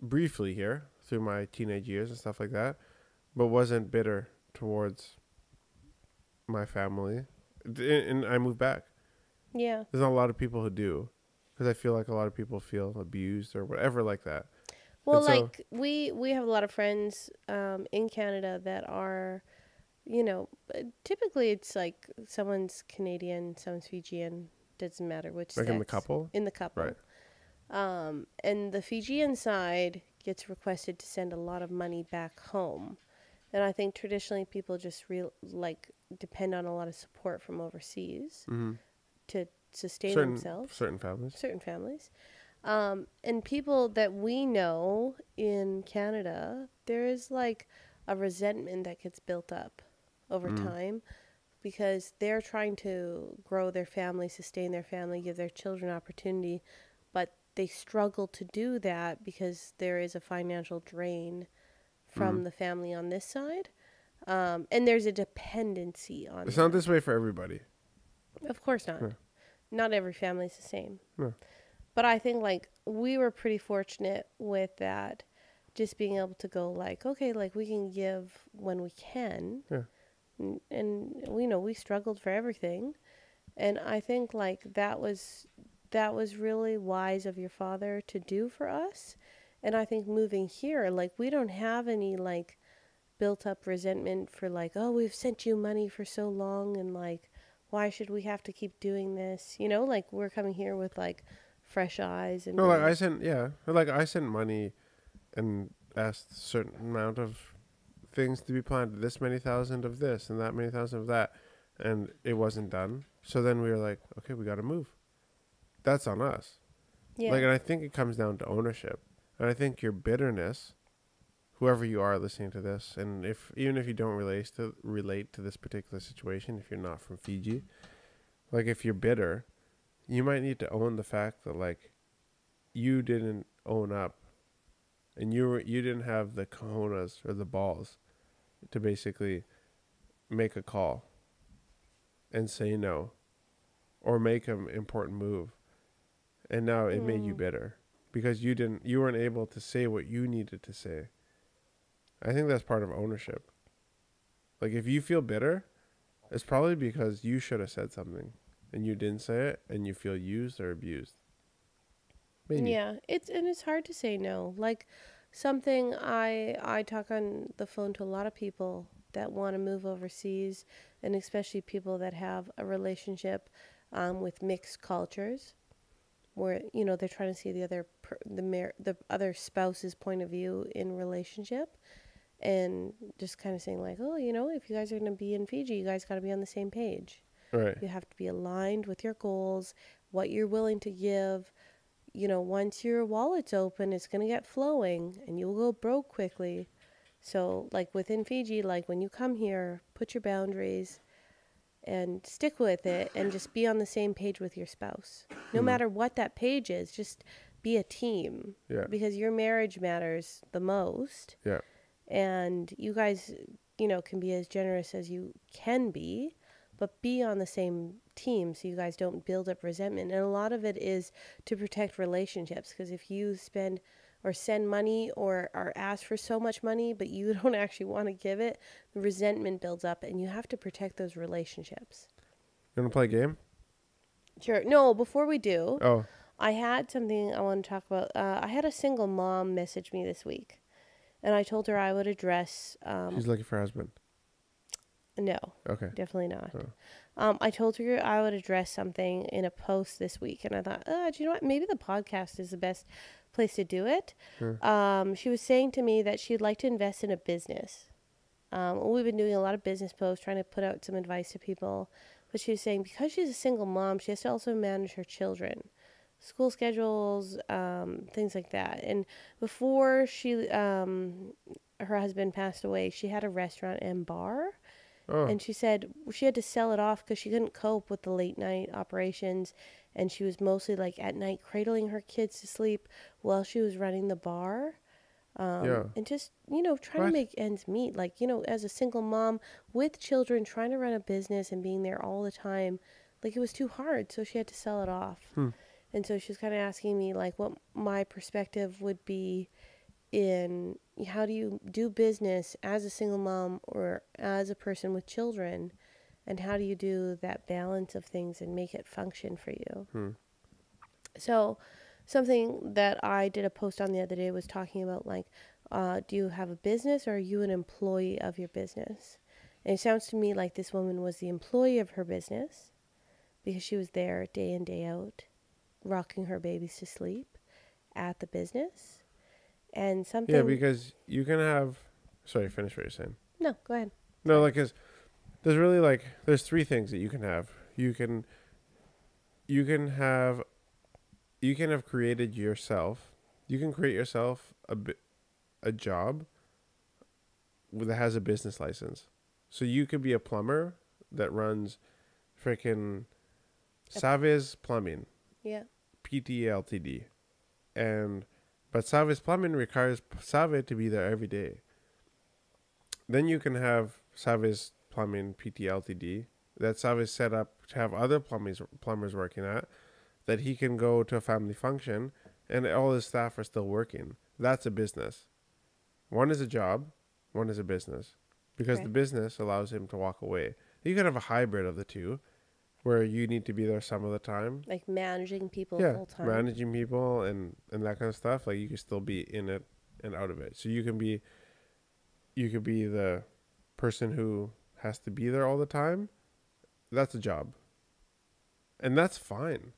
briefly here through my teenage years and stuff like that, but wasn't bitter towards my family. And I moved back. Yeah. There's not a lot of people who do, because I feel like a lot of people feel abused or whatever like that. Well, like, we have a lot of friends in Canada that are, you know, typically it's like someone's Canadian, someone's Fijian, doesn't matter which sex. Like in the couple? In the couple. Right. And the Fijian side gets requested to send a lot of money back home. And I think traditionally people just depend on a lot of support from overseas to sustain themselves. Certain families. And people that we know in Canada, there is like a resentment that gets built up over time, because they're trying to grow their family, sustain their family, give their children opportunity, but they struggle to do that because there is a financial drain from the family on this side. And there's a dependency on It's not this way for everybody. Of course not. Yeah. Not every family is the same. No. But I think, like, we were pretty fortunate with that, just being able to go, like, okay, like, we can give when we can. Yeah. And we know we struggled for everything. And I think, like, that was really wise of your father to do for us. And I think moving here, like, we don't have any, like, built up resentment for, like, oh, we've sent you money for so long and, like, why should we have to keep doing this? You know, like we're coming here with like fresh eyes and no, like I sent money and asked a certain amount of things to be planted, this many thousand of this and that many thousand of that, and it wasn't done. So then we were like, okay, we got to move. That's on us. yeah. Like, and I think it comes down to ownership. And I think your bitterness, whoever you are listening to this, and even if you don't relate to this particular situation, if you're not from Fiji, like if you're bitter, you might need to own the fact that like you didn't own up, and you didn't have the cojones or the balls to basically make a call and say no, or make an important move, and now it made you bitter because you weren't able to say what you needed to say. I think that's part of ownership. Like if you feel bitter, it's probably because you should have said something and you didn't say it, and you feel used or abused. Maybe. Yeah, it's hard to say no. Like something I talk on the phone to a lot of people that want to move overseas, and especially people that have a relationship with mixed cultures, where they're trying to see the other spouse's point of view in relationship, and just kind of saying like, oh, if you guys are going to be in Fiji, you guys got to be on the same page. Right. You have to be aligned with your goals, what you're willing to give. Once your wallet's open, it's going to get flowing and you'll go broke quickly. So, like within Fiji, like when you come here, put your boundaries and stick with it and just be on the same page with your spouse. No matter what that page is, just be a team. Yeah. Because your marriage matters the most. Yeah. And you guys, can be as generous as you can be, but be on the same team so you guys don't build up resentment. And a lot of it is to protect relationships, because if you spend or send money or are asked for so much money but you don't actually want to give it, the resentment builds up and you have to protect those relationships. You want to play a game? Sure. No, before we do, Oh, I had something I want to talk about. I had a single mom message me this week, and I told her I would address... she's looking for a husband. No. Okay. Definitely not. Oh. I told her I would address something in a post this week, and I thought, do you know what? Maybe the podcast is the best place to do it. Sure. She was saying to me that she'd like to invest in a business. We've been doing a lot of business posts, trying to put out some advice to people. But she was saying because she's a single mom, she has to also manage her children, school schedules, things like that. And before her husband passed away, she had a restaurant and bar. Oh. And she said she had to sell it off because she couldn't cope with the late night operations. And she was mostly like at night cradling her kids to sleep while she was running the bar. And just, trying to make ends meet. Like, as a single mom with children, trying to run a business and being there all the time, like it was too hard. So she had to sell it off. And so she was kind of asking me like what my perspective would be in how do you do business as a single mom or as a person with children, and how do you do that balance of things and make it function for you. So something that I did a post on the other day was talking about like, do you have a business or are you an employee of your business? And it sounds to me like this woman was the employee of her business because she was there day in, day out, rocking her babies to sleep at the business. And something... Yeah, because you can have... Sorry, finish what you're saying. No, go ahead. No, like, cause there's really like... There's three things that you can have. You can have created yourself. You can create yourself a job that has a business license. So you could be a plumber that runs freaking Savez Plumbing. Yeah. PT Ltd. But Savez Plumbing requires Savez to be there every day. Then you can have Savez Plumbing PT Ltd. that Savez set up to have other plumbers working at, that he can go to a family function and all his staff are still working. That's a business. One is a job, one is a business. Because the business allows him to walk away. You could have a hybrid of the two, where you need to be there some of the time. Like managing people full time. Yeah, managing people and that kind of stuff. Like you can still be in it and out of it. So you could be the person who has to be there all the time. That's a job. And that's fine.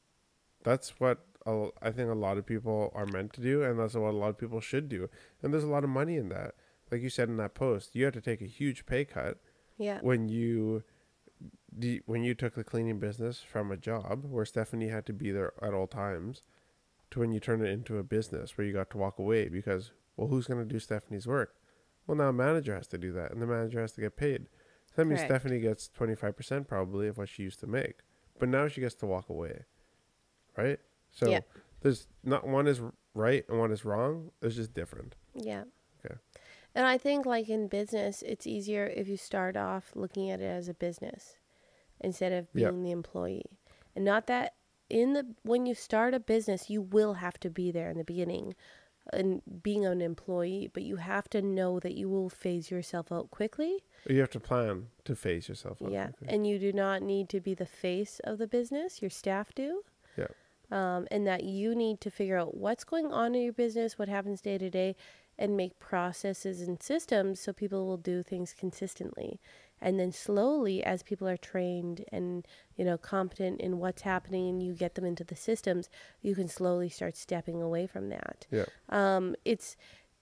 That's what I think a lot of people are meant to do, and that's what a lot of people should do. And there's a lot of money in that. Like you said in that post, you had to take a huge pay cut when you took the cleaning business from a job where Stephanie had to be there at all times to when you turn it into a business where you got to walk away because, well, who's going to do Stephanie's work? Well, now a manager has to do that, and the manager has to get paid. So that means Stephanie gets 25% probably of what she used to make. But now she gets to walk away, right? So there's not one is right and one is wrong. It's just different. Yeah. Okay. And I think like in business, it's easier if you start off looking at it as a business instead of being the employee. And not that when you start a business, you will have to be there in the beginning and being an employee, but you have to know that you will phase yourself out quickly. You have to plan to phase yourself out. Yeah. Quickly. And you do not need to be the face of the business. Your staff do. Yeah. And that you need to figure out what's going on in your business, what happens day to day, and make processes and systems so people will do things consistently. And then slowly, as people are trained and, competent in what's happening and you get them into the systems, you can slowly start stepping away from that. Yeah.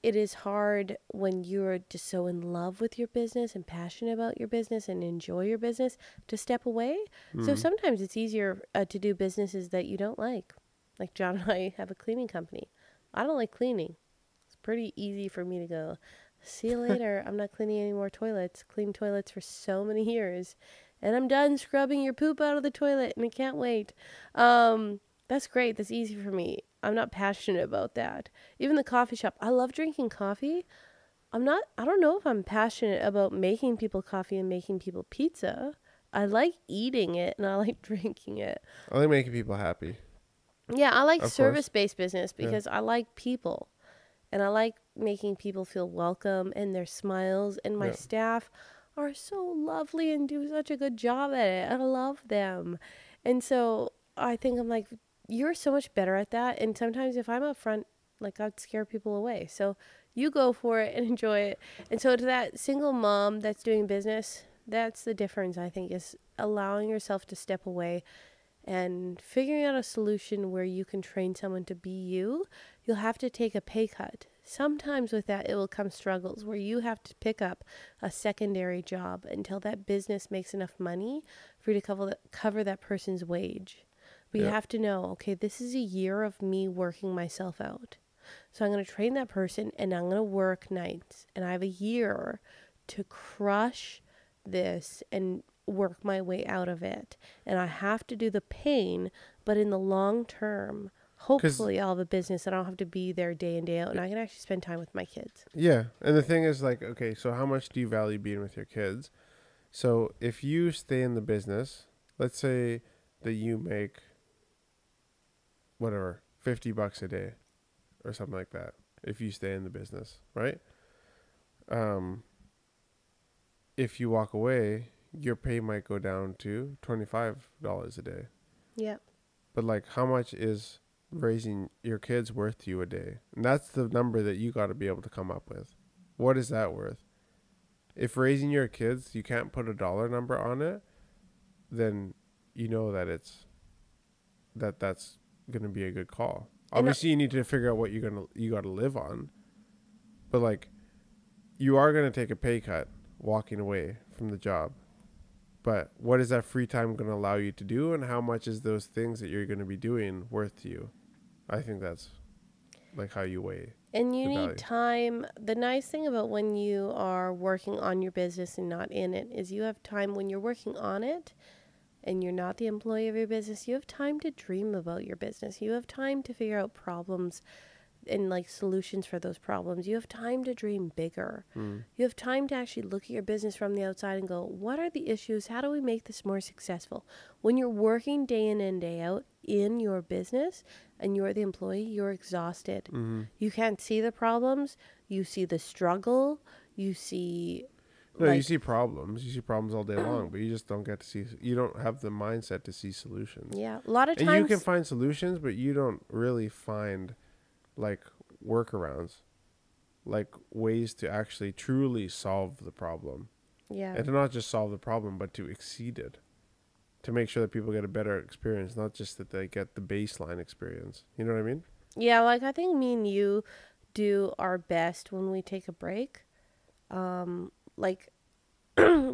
It is hard when you're just so in love with your business and passionate about your business and enjoy your business to step away. Mm-hmm. So sometimes it's easier to do businesses that you don't like. Like John and I have a cleaning company. I don't like cleaning. It's pretty easy for me to go, see you later. I'm not cleaning any more toilets. Cleaned toilets for so many years. And I'm done scrubbing your poop out of the toilet and I can't wait. That's great. That's easy for me. I'm not passionate about that. Even the coffee shop. I love drinking coffee. I don't know if I'm passionate about making people coffee and making people pizza. I like eating it and I like drinking it. I like making people happy. Yeah, I like service-based business because I like people. And I like making people feel welcome and their smiles. And my staff are so lovely and do such a good job at it. I love them. And so I think I'm like, you're so much better at that. And sometimes if I'm up front, like I'd scare people away. So you go for it and enjoy it. And so to that single mom that's doing business, that's the difference, I think, is allowing yourself to step away and figuring out a solution where you can train someone to be you. You'll have to take a pay cut. Sometimes with that, it will come struggles where you have to pick up a secondary job until that business makes enough money for you to cover that person's wage. But you have to know, okay, this is a year of me working myself out. So I'm going to train that person and I'm going to work nights. And I have a year to crush this and work my way out of it. And I have to do the pain, but in the long term, hopefully I'll have a business and I don't have to be there day in, day out. And I can actually spend time with my kids. Yeah. And the thing is like, okay, so how much do you value being with your kids? So if you stay in the business, let's say that you make whatever, $50 a day or something like that. If you stay in the business, right? If you walk away, your pay might go down to $25 a day. Yeah. But like, how much is raising your kids worth to you a day? And that's the number that you got to be able to come up with. What is that worth? If raising your kids, you can't put a dollar number on it, then you know that that's going to be a good call. Obviously, you need to figure out what you got to live on. But like, you are going to take a pay cut walking away from the job. But what is that free time going to allow you to do, and how much is those things that you're going to be doing worth to you? I think that's like how you weigh. And you need time. The nice thing about when you are working on your business and not in it is you have time when you're working on it and you're not the employee of your business. You have time to dream about your business. You have time to figure out problems and like solutions for those problems. You have time to dream bigger. You have time to actually look at your business from the outside and go, what are the issues? How do we make this more successful? When you're working day in and day out in your business and you're the employee, you're exhausted. You can't see the problems. You see the struggle. You see... No, you see problems. You see problems all day long, but you just don't get to see... You don't have the mindset to see solutions. Yeah, a lot of times... And you can find solutions, but you don't really find... like workarounds, like ways to actually truly solve the problem. Yeah. And to not just solve the problem, but to exceed it. to make sure that people get a better experience, not just that they get the baseline experience. You know what I mean? Yeah, like I think me and you do our best when we take a break. Like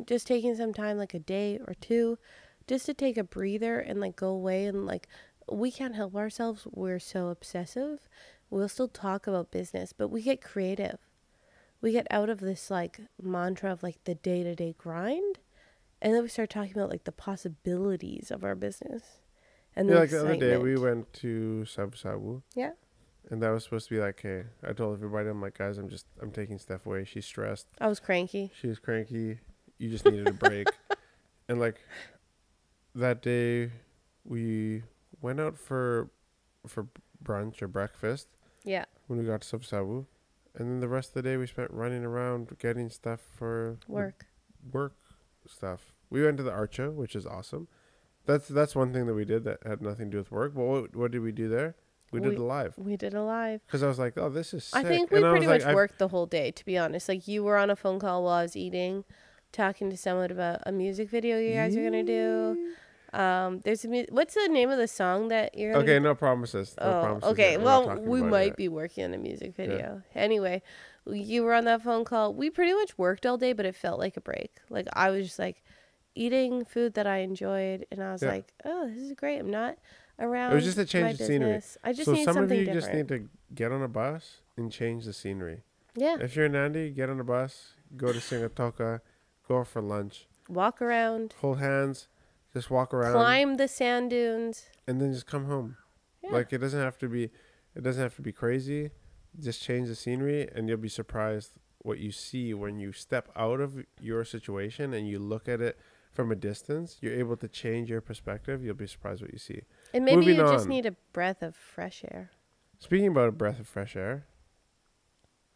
just taking some time, like a day or two, just to take a breather and like go away, and like we can't help ourselves. We're so obsessive. We'll still talk about business, but we get creative. We get out of this like mantra of like the day-to-day grind, and then we start talking about like the possibilities of our business. And yeah, like the other day we went to Sabu Sabu. Yeah. And that was supposed to be like, hey, I told everybody, I'm like, guys, I'm taking Steph away. She's stressed. I was cranky. She was cranky. You just needed a break. And like that day we went out for brunch or breakfast. Yeah. When we got to Sabu Sabu. And then the rest of the day we spent running around getting stuff for work stuff. We went to the Archa, which is awesome. That's one thing that we did that had nothing to do with work. But what did we do there? We did a live. We did a live. Because I was like, oh, this is sick. I think we pretty much worked the whole day, to be honest. Like, you were on a phone call while I was eating, talking to someone about a music video you guys are going to do. There's what's the name of the song that you're going to do? No promises. No promises. Okay. Well, we might be working on a music video. Yeah. Anyway, you were on that phone call. We pretty much worked all day, but it felt like a break. Like, I was just, like, eating food that I enjoyed, and I was like, oh, this is great. I'm not around. It was just a change of scenery. I just need something different. Some of you just need to get on a bus and change the scenery. Yeah. If you're in Andy, get on a bus, go to Seaqaqa, go for lunch. Walk around. Hold hands. Just walk around. Climb the sand dunes. And then just come home. Yeah. Like it doesn't have to be crazy. Just change the scenery and you'll be surprised what you see when you step out of your situation and you look at it from a distance. You're able to change your perspective. You'll be surprised what you see. And maybe you just need a breath of fresh air. Speaking about a breath of fresh air,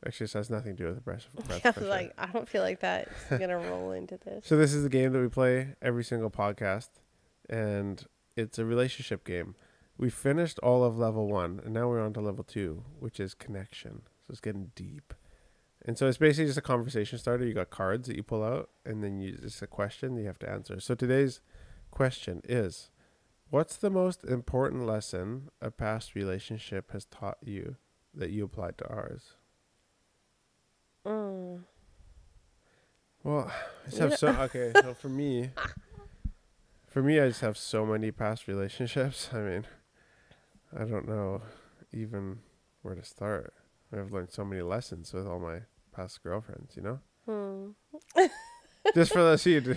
actually, this has nothing to do with a breath of fresh air. I don't feel like that's going to roll into this. So this is a game that we play every single podcast, and it's a relationship game. We finished all of level 1, and now we're on to level 2, which is connection. So it's getting deep. And so it's basically just a conversation starter. You got cards that you pull out, and then it's a question that you have to answer. So today's question is, what's the most important lesson a past relationship has taught you that you applied to ours? Well, I just have so for me, I just have so many past relationships. I mean, I don't know even where to start. I've learned so many lessons with all my past girlfriends, you know? Just for those you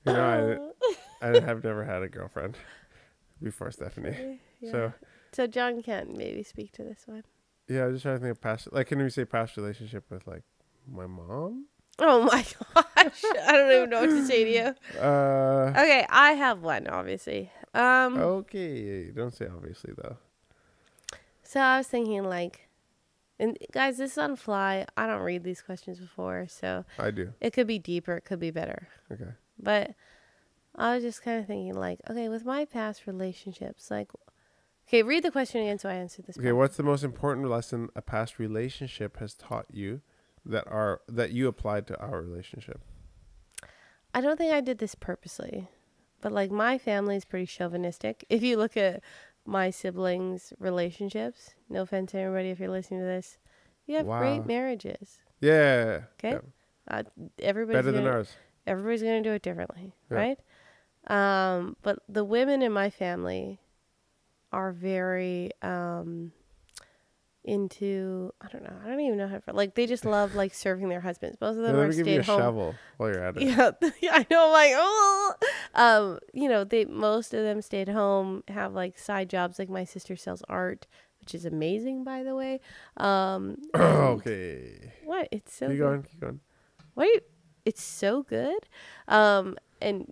know, I have never had a girlfriend before Stephanie. Yeah. So John can maybe speak to this one. Yeah, I'm just trying to think of past, like, can we say past relationship with, like, my mom? Oh my gosh. I don't even know what to say to you. Okay, I have one, obviously. Okay, don't say obviously, though. So I was thinking, like, and guys, this is on fly. I don't read these questions before, so I do. It could be deeper. It could be better. Okay. But I was just kind of thinking, like, okay, with my past relationships, like, okay, read the question again so I answer this. Okay, what's the most important lesson a past relationship has taught you that you applied to our relationship? I don't think I did this purposely, but like my family is pretty chauvinistic. If you look at my siblings' relationships, no offense to everybody if you're listening to this, you have great marriages. Yeah. Okay. Yeah. Everybody's better than ours. Everybody's gonna do it differently, right? But the women in my family are very into, I don't even know how to, like, they just love like serving their husbands. Most of them are stay at home. Shovel while you're at it. Yeah, I know. I'm like, you know, most of them stay at home, have like side jobs. Like my sister sells art, which is amazing, by the way. Okay. What? It's so. Keep going. What? It's so good. And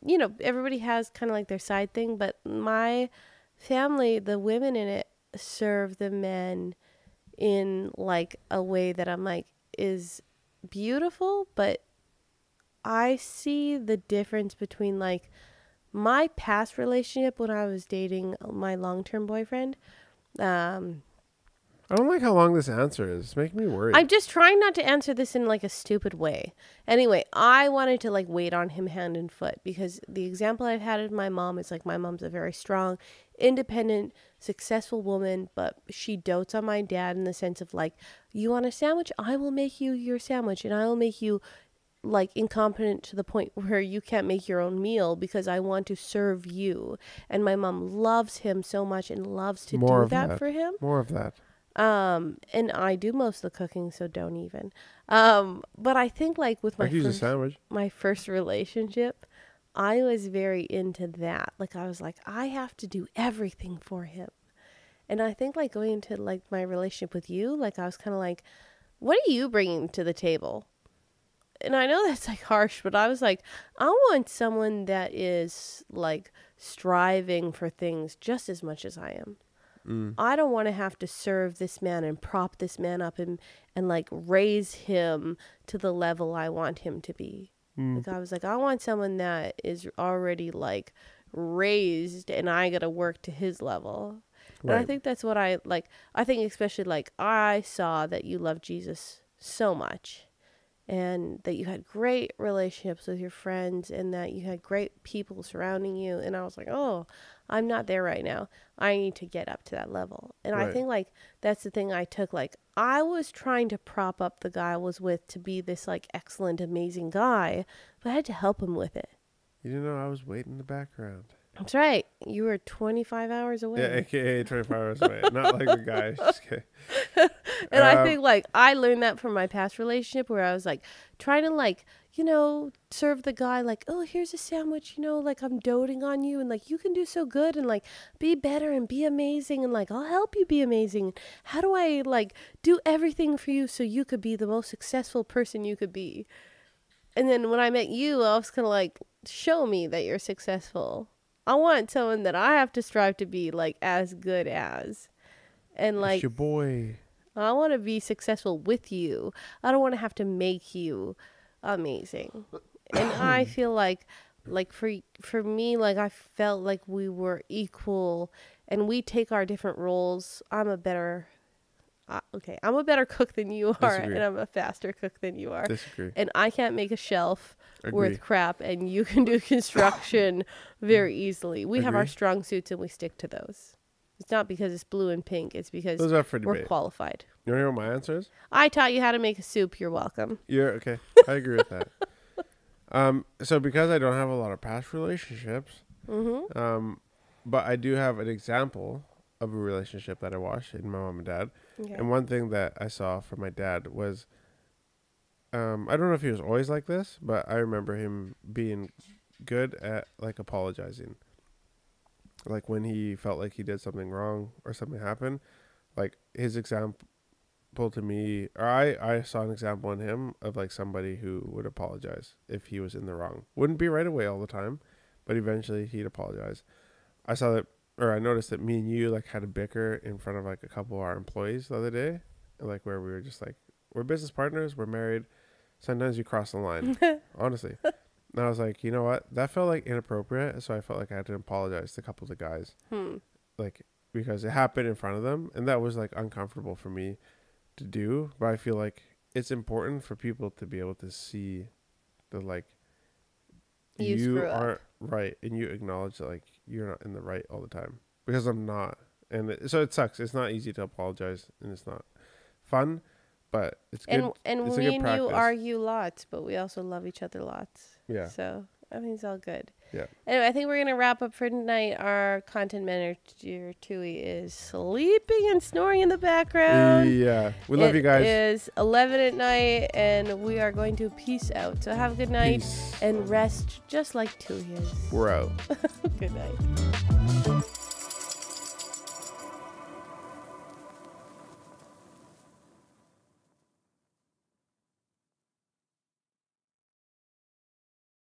you know, everybody has kind of like their side thing, but my family, the women in it serve the men in like a way that I'm like is beautiful, but I see the difference between like my past relationship when I was dating my long-term boyfriend. I don't like how long this answer is. It's making me worried. I'm just trying not to answer this in like a stupid way. Anyway, I wanted to like wait on him hand and foot because the example I've had of my mom is like my mom's a very strong, independent, successful woman, but she dotes on my dad in the sense of like, you want a sandwich? I will make you your sandwich and I will make you like incompetent to the point where you can't make your own meal because I want to serve you. And my mom loves him so much and loves to do that for him. More of that. And I do most of the cooking, so don't even. But I think like with my first relationship, I was very into that. Like I was like, I have to do everything for him. And I think like going into like my relationship with you, like I was kind of like, what are you bringing to the table? And I know that's like harsh, but I was like, I want someone that is like striving for things just as much as I am. I don't want to have to serve this man and prop this man up and like raise him to the level I want him to be. Like I was like, I want someone that is already like raised and I got to work to his level. Right. And I think that's what I like. I think especially like I saw that you love Jesus so much and that you had great relationships with your friends and that you had great people surrounding you. And I was like, oh, I'm not there right now. I need to get up to that level. And I think like that's the thing I took. Like I was trying to prop up the guy I was with to be this like excellent, amazing guy, but I had to help him with it. You didn't know I was waiting in the background. That's right. You were 25 hours away. Yeah, AKA 25 hours away. Not like the guy. Just kidding. And I think like I learned that from my past relationship where I was like trying to like, you know, serve the guy like, oh, here's a sandwich, you know, like I'm doting on you and like you can do so good and like be better and be amazing and like I'll help you be amazing. How do I like do everything for you so you could be the most successful person you could be? And then when I met you, I was kind of like, show me that you're successful. I want someone that I have to strive to be like as good as. And like, it's your boy. I want to be successful with you. I don't want to have to make you amazing. And I feel like for me, like I felt like we were equal and we take our different roles. I'm a better cook than you are. Disagree. And I'm a faster cook than you are. Disagree. And I can't make a shelf worth crap and you can do construction very easily. We have our strong suits and we stick to those. It's not because it's blue and pink. It's because we're qualified. You want to hear what my answer is? I taught you how to make a soup. You're welcome. You're okay. I agree with that. So because I don't have a lot of past relationships, but I do have an example of a relationship that I watched in my mom and dad. Okay. And one thing that I saw from my dad was, I don't know if he was always like this, but I remember him being good at like apologizing. Like when he felt like he did something wrong or something happened, like his example to me, or I saw an example in him of like somebody who would apologize if he was in the wrong. Wouldn't be right away all the time, but eventually he'd apologize. I noticed that me and you like had a bicker in front of like a couple of our employees the other day, like where we were just like, we're business partners, we're married. Sometimes you cross the line, honestly. And I was like, you know what? That felt like inappropriate. So I felt like I had to apologize to a couple of the guys, like because it happened in front of them, and that was like uncomfortable for me to do. But I feel like it's important for people to be able to see the like you aren't right, and you acknowledge that like you're not in the right all the time, because I'm not, and so it sucks. It's not easy to apologize, and it's not fun, but it's good. And it's me and you argue lots, but we also love each other lots. Yeah. So I think it's all good. Yeah. Anyway, I think we're gonna wrap up for tonight. Our content manager Tui is sleeping and snoring in the background. Yeah, we love you guys. It is 11 at night, and we are going to peace out. So have a good night and rest, just like Tui is. We're out. Good night.